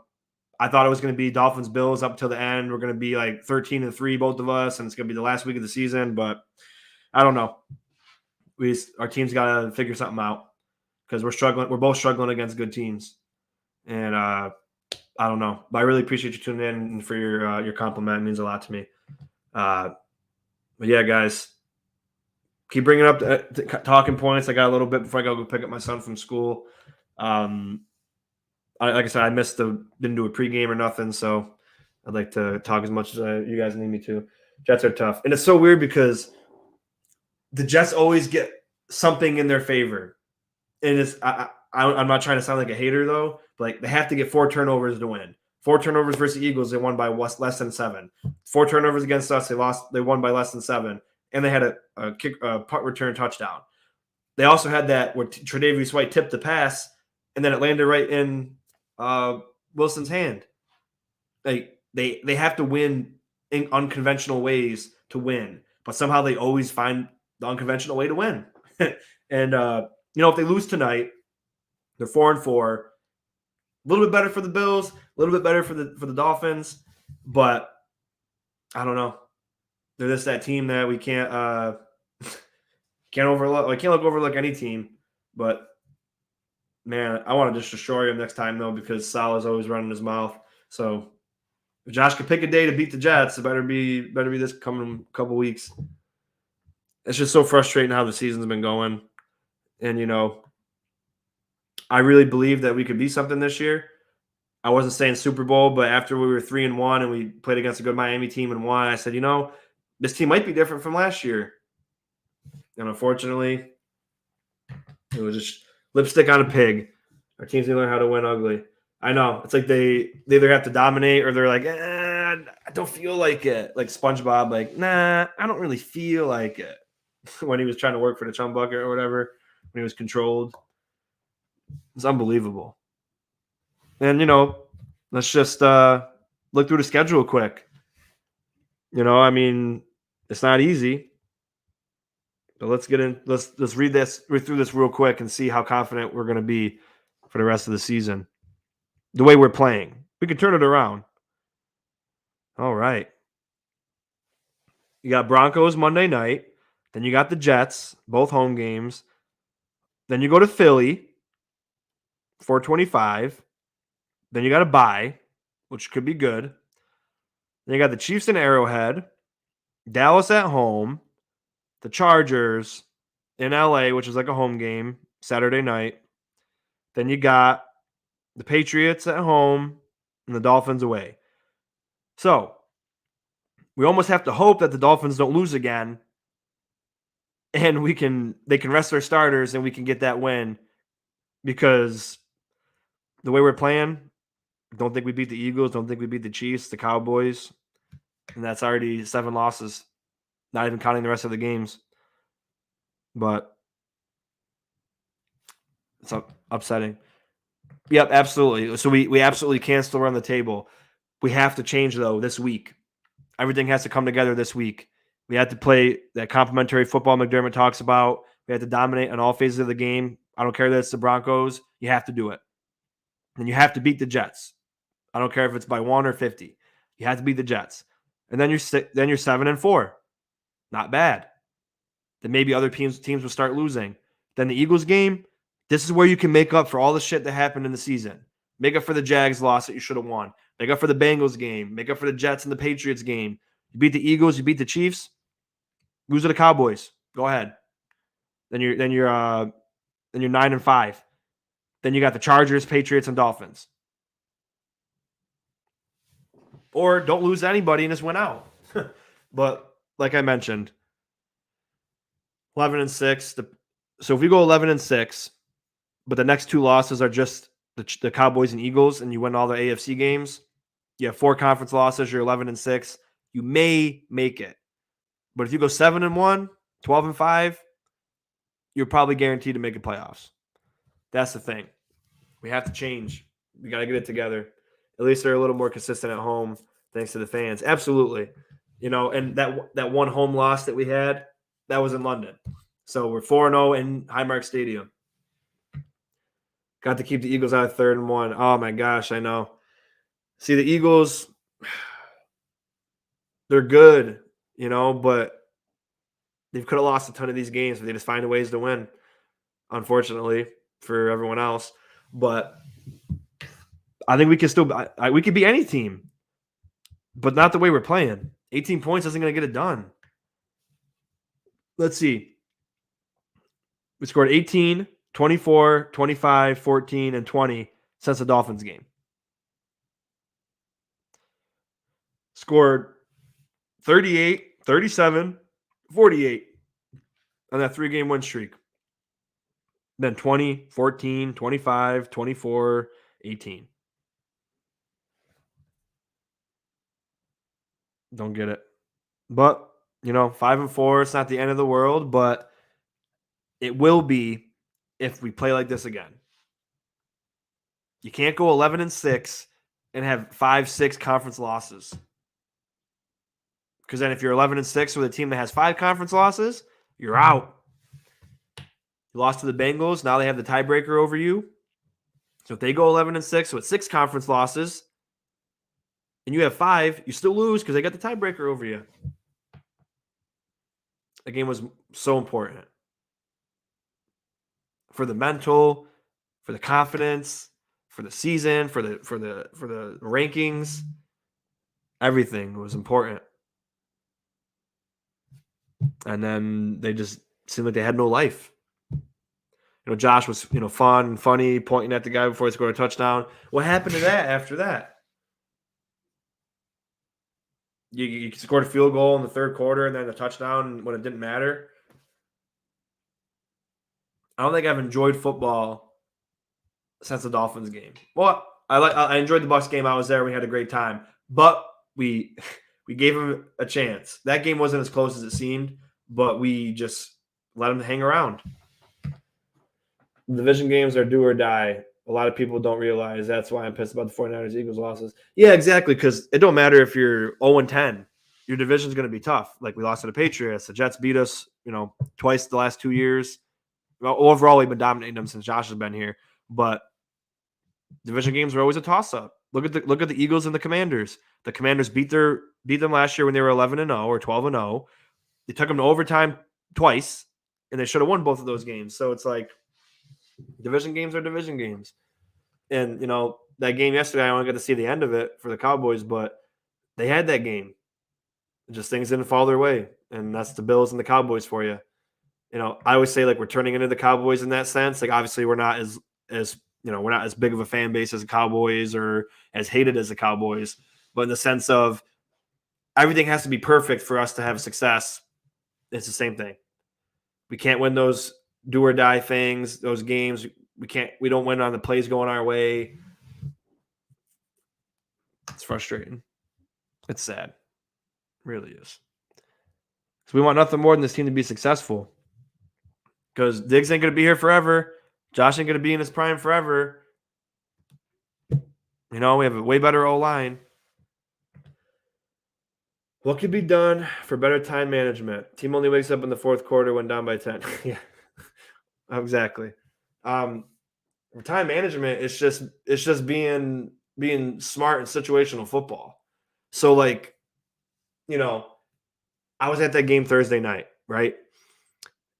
S1: I thought it was going to be Dolphins Bills up till the end. We're going to be like 13-3, both of us, and it's going to be the last week of the season. But I don't know. Our team's got to figure something out because we're struggling. We're both struggling against good teams. And I don't know, but I really appreciate you tuning in and for your compliment. It means a lot to me. But yeah, guys, keep bringing up the talking points. I got a little bit before I go pick up my son from school. Like I said, I didn't do a pregame or nothing, so I'd like to talk as much as you guys need me to. Jets are tough, and it's so weird because the Jets always get something in their favor, and it's I'm not trying to sound like a hater though. Like, they have to get 4 turnovers to win. 4 turnovers versus the Eagles, they won by less than 7. 4 turnovers against us, they won by less than 7. And they had a punt return touchdown. They also had that where Tre'Davious White tipped the pass, and then it landed right in Wilson's hand. Like, they have to win in unconventional ways to win, but somehow they always find the unconventional way to win. And if they lose tonight, they're 4-4. A little bit better for the Bills, a little bit better for the Dolphins, but I don't know. They're just that team that we can't overlook. I can't overlook any team, but man, I want to just destroy him next time though because Salah's always running his mouth. So if Josh could pick a day to beat the Jets, it better be this coming couple weeks. It's just so frustrating how the season's been going, and I really believe that we could be something this year. I wasn't saying Super Bowl, but after we were 3-1 and we played against a good Miami team and won, I said, this team might be different from last year. And unfortunately, it was just lipstick on a pig. Our teams need to learn how to win ugly. I know. It's like they either have to dominate or they're like, I don't feel like it. Like SpongeBob, like, nah, I don't really feel like it. When he was trying to work for the Chum Bucket or whatever, when he was controlled. It's unbelievable. And, let's just look through the schedule quick. It's not easy. But let's get in. Let's read through this real quick and see how confident we're going to be for the rest of the season. The way we're playing. We can turn it around. All right. You got Broncos Monday night. Then you got the Jets, both home games. Then you go to Philly, 4:25. Then you got a bye, which could be good. Then you got the Chiefs in Arrowhead, Dallas at home, the Chargers in LA, which is like a home game, Saturday night. Then you got the Patriots at home and the Dolphins away. So we almost have to hope that the Dolphins don't lose again, and they can rest their starters and we can get that win, because the way we're playing, don't think we beat the Eagles, don't think we beat the Chiefs, the Cowboys, and that's already 7 losses, not even counting the rest of the games. But it's upsetting. Yep, absolutely. So we absolutely can still run the table. We have to change, though, this week. Everything has to come together this week. We have to play that complementary football McDermott talks about. We have to dominate on all phases of the game. I don't care that it's the Broncos. You have to do it. And you have to beat the Jets. I don't care if it's by 1 or 50. You have to beat the Jets. And then you're 7-4. Not bad. Then maybe other teams will start losing. Then the Eagles game, this is where you can make up for all the shit that happened in the season. Make up for the Jags loss that you should have won. Make up for the Bengals game. Make up for the Jets and the Patriots game. You beat the Eagles. You beat the Chiefs. Lose to the Cowboys. Go ahead. Then you're 9-5. Then you got the Chargers, Patriots, and Dolphins. Or don't lose anybody and just win out. But like I mentioned, 11-6. So if we go 11-6, but the next two losses are just the Cowboys and Eagles, and you win all the AFC games, you have 4 conference losses, you're 11-6. You may make it. But if you go 7-1, 12-5, you're probably guaranteed to make the playoffs. That's the thing. We have to change. We got to get it together. At least they're a little more consistent at home, thanks to the fans. Absolutely. And that one home loss that we had, that was in London. So we're 4-0 in Highmark Stadium. Got to keep the Eagles out of 3rd and 1. Oh, my gosh, I know. See, the Eagles, they're good, but they could have lost a ton of these games, but they just find ways to win, unfortunately, for everyone else. But I think we can still – we could be any team, but not the way we're playing. 18 points isn't going to get it done. Let's see. We scored 18, 24, 25, 14, and 20 since the Dolphins game. Scored 38, 37, 48 on that 3-game win streak. Then 20, 14, 25, 24, 18. Don't get it. But, 5-4, it's not the end of the world, but it will be if we play like this again. You can't go 11-6 and have 5-6 conference losses. Because then if you're 11-6 with a team that has 5 conference losses, you're out. You lost to the Bengals. Now they have the tiebreaker over you. So if they go 11-6 with 6 conference losses and you have 5, you still lose because they got the tiebreaker over you. The game was so important. For the mental, for the confidence, for the season, for the rankings, everything was important. And then they just seemed like they had no life. Josh was, fun and funny, pointing at the guy before he scored a touchdown. What happened to that after that? You scored a field goal in the 3rd quarter and then a touchdown when it didn't matter. I don't think I've enjoyed football since the Dolphins game. Well, I enjoyed the Bucs game. I was there. We had a great time. But we gave them a chance. That game wasn't as close as it seemed, but we just let them hang around. The division games are do or die. A lot of people don't realize that's why I'm pissed about the 49ers Eagles losses. Yeah, exactly, because it don't matter if you're 0-10. Your division's going to be tough. Like we lost to the Patriots. The Jets beat us, twice the last 2 years. Well, overall, we've been dominating them since Josh has been here. But division games are always a toss-up. Look at the Eagles and the Commanders. The Commanders beat them last year when they were 11-0 or 12-0. They took them to overtime twice, and they should have won both of those games. So it's like division games are division games. And, that game yesterday, I only got to see the end of it for the Cowboys, but they had that game. Just things didn't fall their way. And that's the Bills and the Cowboys for you. I always say like we're turning into the Cowboys in that sense. Like obviously we're not as we're not as big of a fan base as the Cowboys or as hated as the Cowboys, but in the sense of everything has to be perfect for us to have success. It's the same thing. We can't win those do or die things, those games. We don't win on the plays going our way. It's frustrating. It's sad. It really is. So we want nothing more than this team to be successful. Because Diggs ain't going to be here forever. Josh ain't going to be in his prime forever. We have a way better O-line. What could be done for better time management? Team only wakes up in the 4th quarter when down by 10. Yeah, exactly. For time management, it's just being smart in situational football. So like, I was at that game Thursday night, right?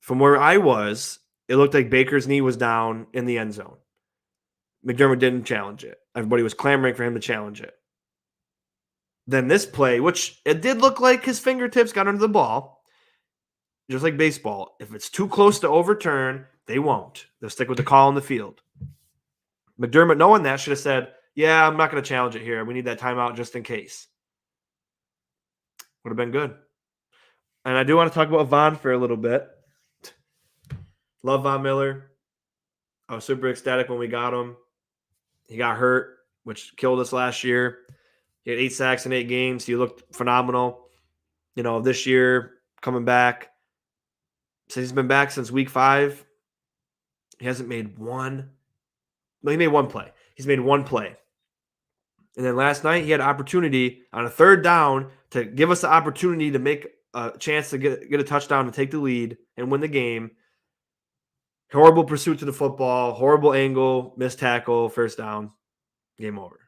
S1: From where I was, it looked like Baker's knee was down in the end zone. McDermott didn't challenge it. Everybody was clamoring for him to challenge it. Then this play, which it did look like his fingertips got under the ball, just like baseball. If it's too close to overturn, they won't. They'll stick with the call on the field. McDermott, knowing that, should have said, yeah, I'm not going to challenge it here. We need that timeout just in case. Would have been good. And I do want to talk about Von for a little bit. Love Von Miller. I was super ecstatic when we got him. He got hurt, which killed us last year. He had 8 sacks in 8 games. He looked phenomenal. This year, coming back. Since he's been back since week 5, he hasn't made one. Well, he made one play. He's made one play. And then last night, he had an opportunity on a 3rd down to give us the opportunity to make a chance to get a touchdown to take the lead and win the game. Horrible pursuit to the football, horrible angle, missed tackle, 1st down, game over.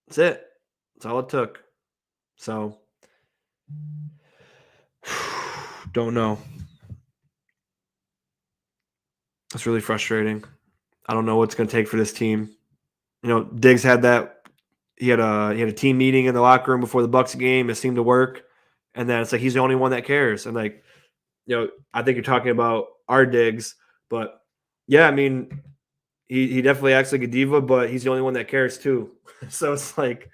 S1: That's it. That's all it took. So, don't know. That's really frustrating. I don't know what's going to take for this team. Diggs had that. He had a team meeting in the locker room before the Bucs game. It seemed to work, and then it's like he's the only one that cares. And I think you're talking about our Diggs, but yeah, I mean, he definitely acts like a diva, but he's the only one that cares too. So it's like,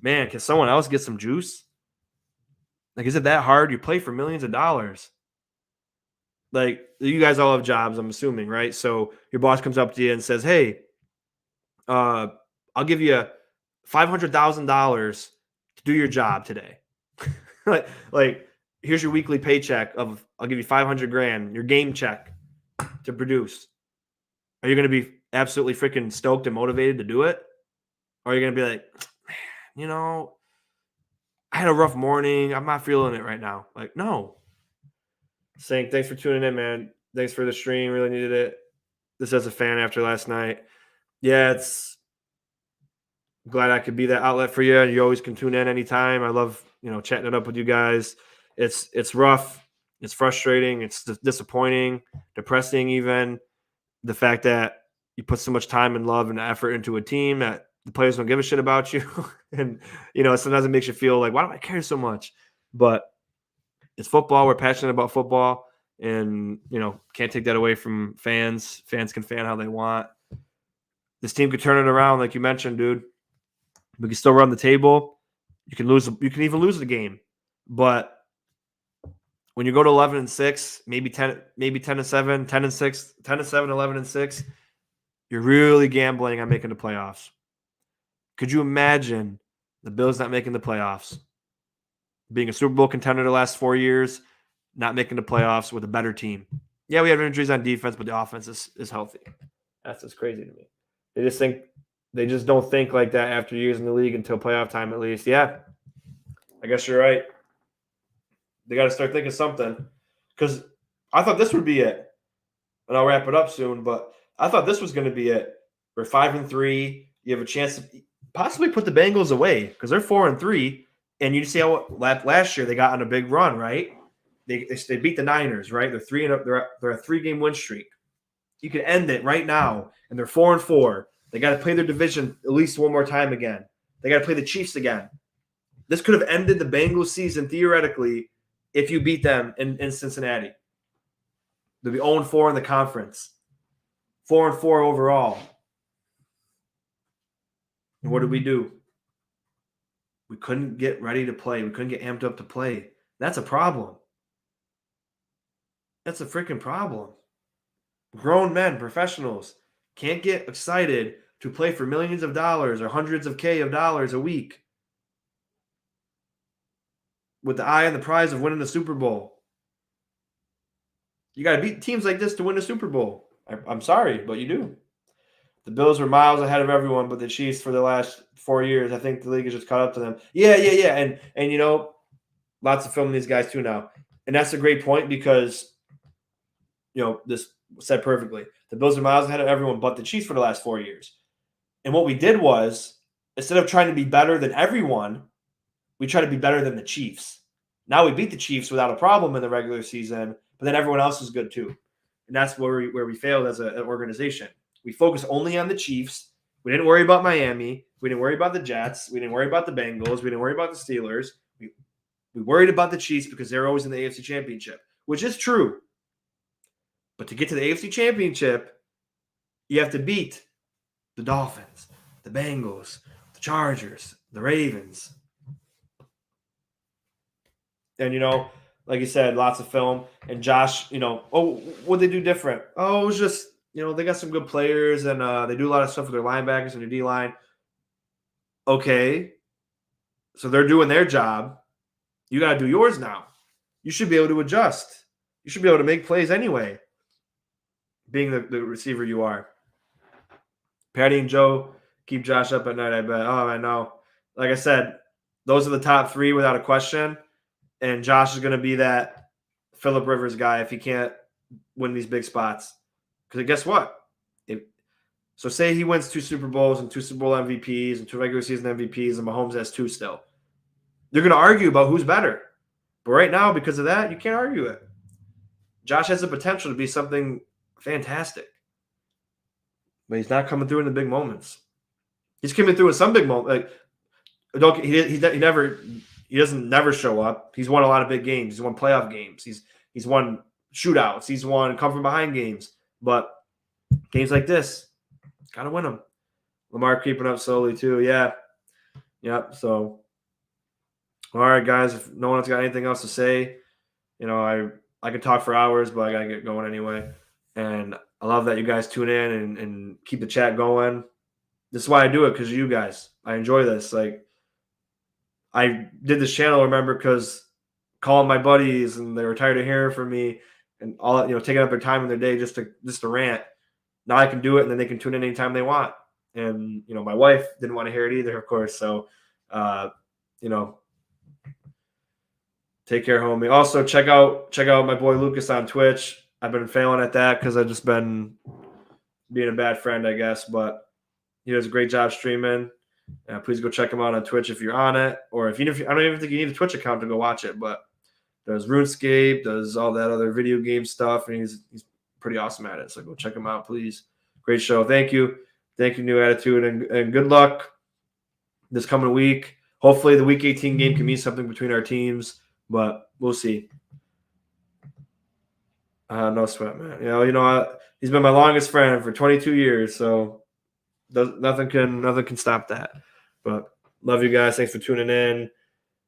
S1: man, can someone else get some juice? Like, is it that hard? You play for millions of dollars. Like, you guys all have jobs, I'm assuming, right? So your boss comes up to you and says, hey, I'll give you $500,000 to do your job today. like, here's your weekly paycheck I'll give you $500,000, your game check to produce. Are you going to be absolutely freaking stoked and motivated to do it? Or are you going to be like, man, I had a rough morning. I'm not feeling it right now. Like, no. Saying, thanks for tuning in, man. Thanks for the stream. Really needed it. This as a fan after last night. Yeah, it's glad I could be that outlet for you. You always can tune in anytime. I love, chatting it up with you guys. It's rough. It's frustrating. It's disappointing, depressing even. The fact that you put so much time and love and effort into a team that the players don't give a shit about you. And, sometimes it makes you feel like, why do I care so much? But it's football. We're passionate about football. And, can't take that away from fans. Fans can fan how they want. This team could turn it around, like you mentioned, dude. We can still run the table. You can lose. You can even lose the game. But when you go to 11-6, maybe 10, 10-7, 10-6, 10-7, 11-6, you're really gambling on making the playoffs. Could you imagine the Bills not making the playoffs? Being a Super Bowl contender the last 4 years, not making the playoffs with a better team. Yeah, we have injuries on defense, but the offense is healthy. That's just crazy to me. They just don't think like that after years in the league until playoff time at least. Yeah, I guess you're right. They got to start thinking something, because I thought this would be it. And I'll wrap it up soon, but I thought this was going to be it. We're 5-3. You have a chance to possibly put the Bengals away because they're 4-3. And you see how last year they got on a big run, right? They beat the Niners, right? They're 3-0. They're a 3-game win streak. You can end it right now, and they're 4-4. They got to play their division at least one more time again. They got to play the Chiefs again. This could have ended the Bengals season theoretically if you beat them in Cincinnati. They'll be 0-4 in the conference, 4-4 overall. And what did we do? We couldn't get ready to play. We couldn't get amped up to play. That's a problem. That's a freaking problem. Grown men, professionals, can't get excited to play for millions of dollars or hundreds of K of dollars a week with the eye on the prize of winning the Super Bowl. You got to beat teams like this to win the Super Bowl. I'm sorry, but you do. The Bills were miles ahead of everyone, but the Chiefs for the last 4 years, I think the league has just caught up to them. Yeah. And lots of filming these guys too now. And that's a great point because, this said perfectly. The Bills are miles ahead of everyone but the Chiefs for the last 4 years. And what we did was, instead of trying to be better than everyone, we try to be better than the Chiefs. Now we beat the Chiefs without a problem in the regular season, but then everyone else is good too. And that's where we failed as an organization. We focused only on the Chiefs. We didn't worry about Miami. We didn't worry about the Jets. We didn't worry about the Bengals. We didn't worry about the Steelers. We worried about the Chiefs because they're always in the AFC Championship, which is true. But to get to the AFC Championship, you have to beat the Dolphins, the Bengals, the Chargers, the Ravens. And, like you said, lots of film. And Josh, what'd they do different? Oh, it was just, they got some good players and they do a lot of stuff with their linebackers and their D-line. Okay. So they're doing their job. You got to do yours now. You should be able to adjust. You should be able to make plays anyway, being the receiver you are. Patty and Joe keep Josh up at night, I bet. Oh, I know. Like I said, those are the top three without a question. And Josh is going to be that Phillip Rivers guy if he can't win these big spots. Because guess what? So say he wins 2 Super Bowls and 2 Super Bowl MVPs and 2 regular season MVPs and Mahomes has 2 still. They're going to argue about who's better. But right now, because of that, you can't argue it. Josh has the potential to be something fantastic. But he's not coming through in the big moments. He's coming through in some big moments. Like, he doesn't never show up. He's won a lot of big games. He's won playoff games. He's won shootouts. He's won come from behind games. But games like this, gotta win them. Lamar creeping up slowly too. Yeah. Yep. So, all right, guys. If no one's got anything else to say, I could talk for hours, but I gotta get going anyway. And I love that you guys tune in and keep the chat going. This is why I do it, because of you guys. I enjoy this. Like, I did this channel, remember, because calling my buddies and they were tired of hearing from me and all, taking up their time in their day just to rant. Now I can do it, and then they can tune in anytime they want. And, my wife didn't want to hear it either, of course. So, take care, homie. Also, check out my boy Lucas on Twitch. I've been failing at that because I've just been being a bad friend, I guess. But he does a great job streaming. Please go check him out on Twitch if you're on it. Or if I don't even think you need a Twitch account to go watch it. But does RuneScape, does all that other video game stuff. And he's pretty awesome at it. So go check him out, please. Great show. Thank you. Thank you, New Attitude. And good luck this coming week. Hopefully the Week 18 game can mean something between our teams. But we'll see. No sweat, man. He's been my longest friend for 22 years, so nothing can stop that. But love you guys. Thanks for tuning in.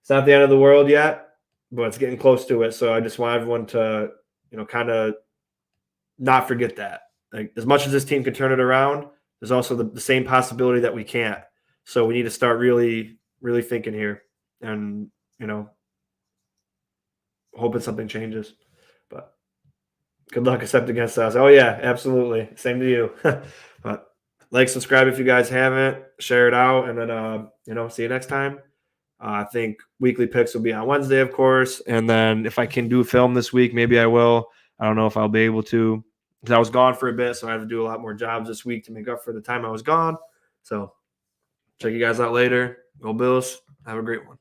S1: It's not the end of the world yet, but it's getting close to it. So I just want everyone to, kind of not forget that. Like, as much as this team can turn it around, there's also the same possibility that we can't. So we need to start really, really thinking here, and hoping something changes. But good luck except against us. Oh, yeah, absolutely. Same to you. But subscribe if you guys haven't. Share it out. And then, see you next time. I think weekly picks will be on Wednesday, of course. And then if I can do film this week, maybe I will. I don't know if I'll be able to, because I was gone for a bit. So I have to do a lot more jobs this week to make up for the time I was gone. So check you guys out later. Go Bills. Have a great one.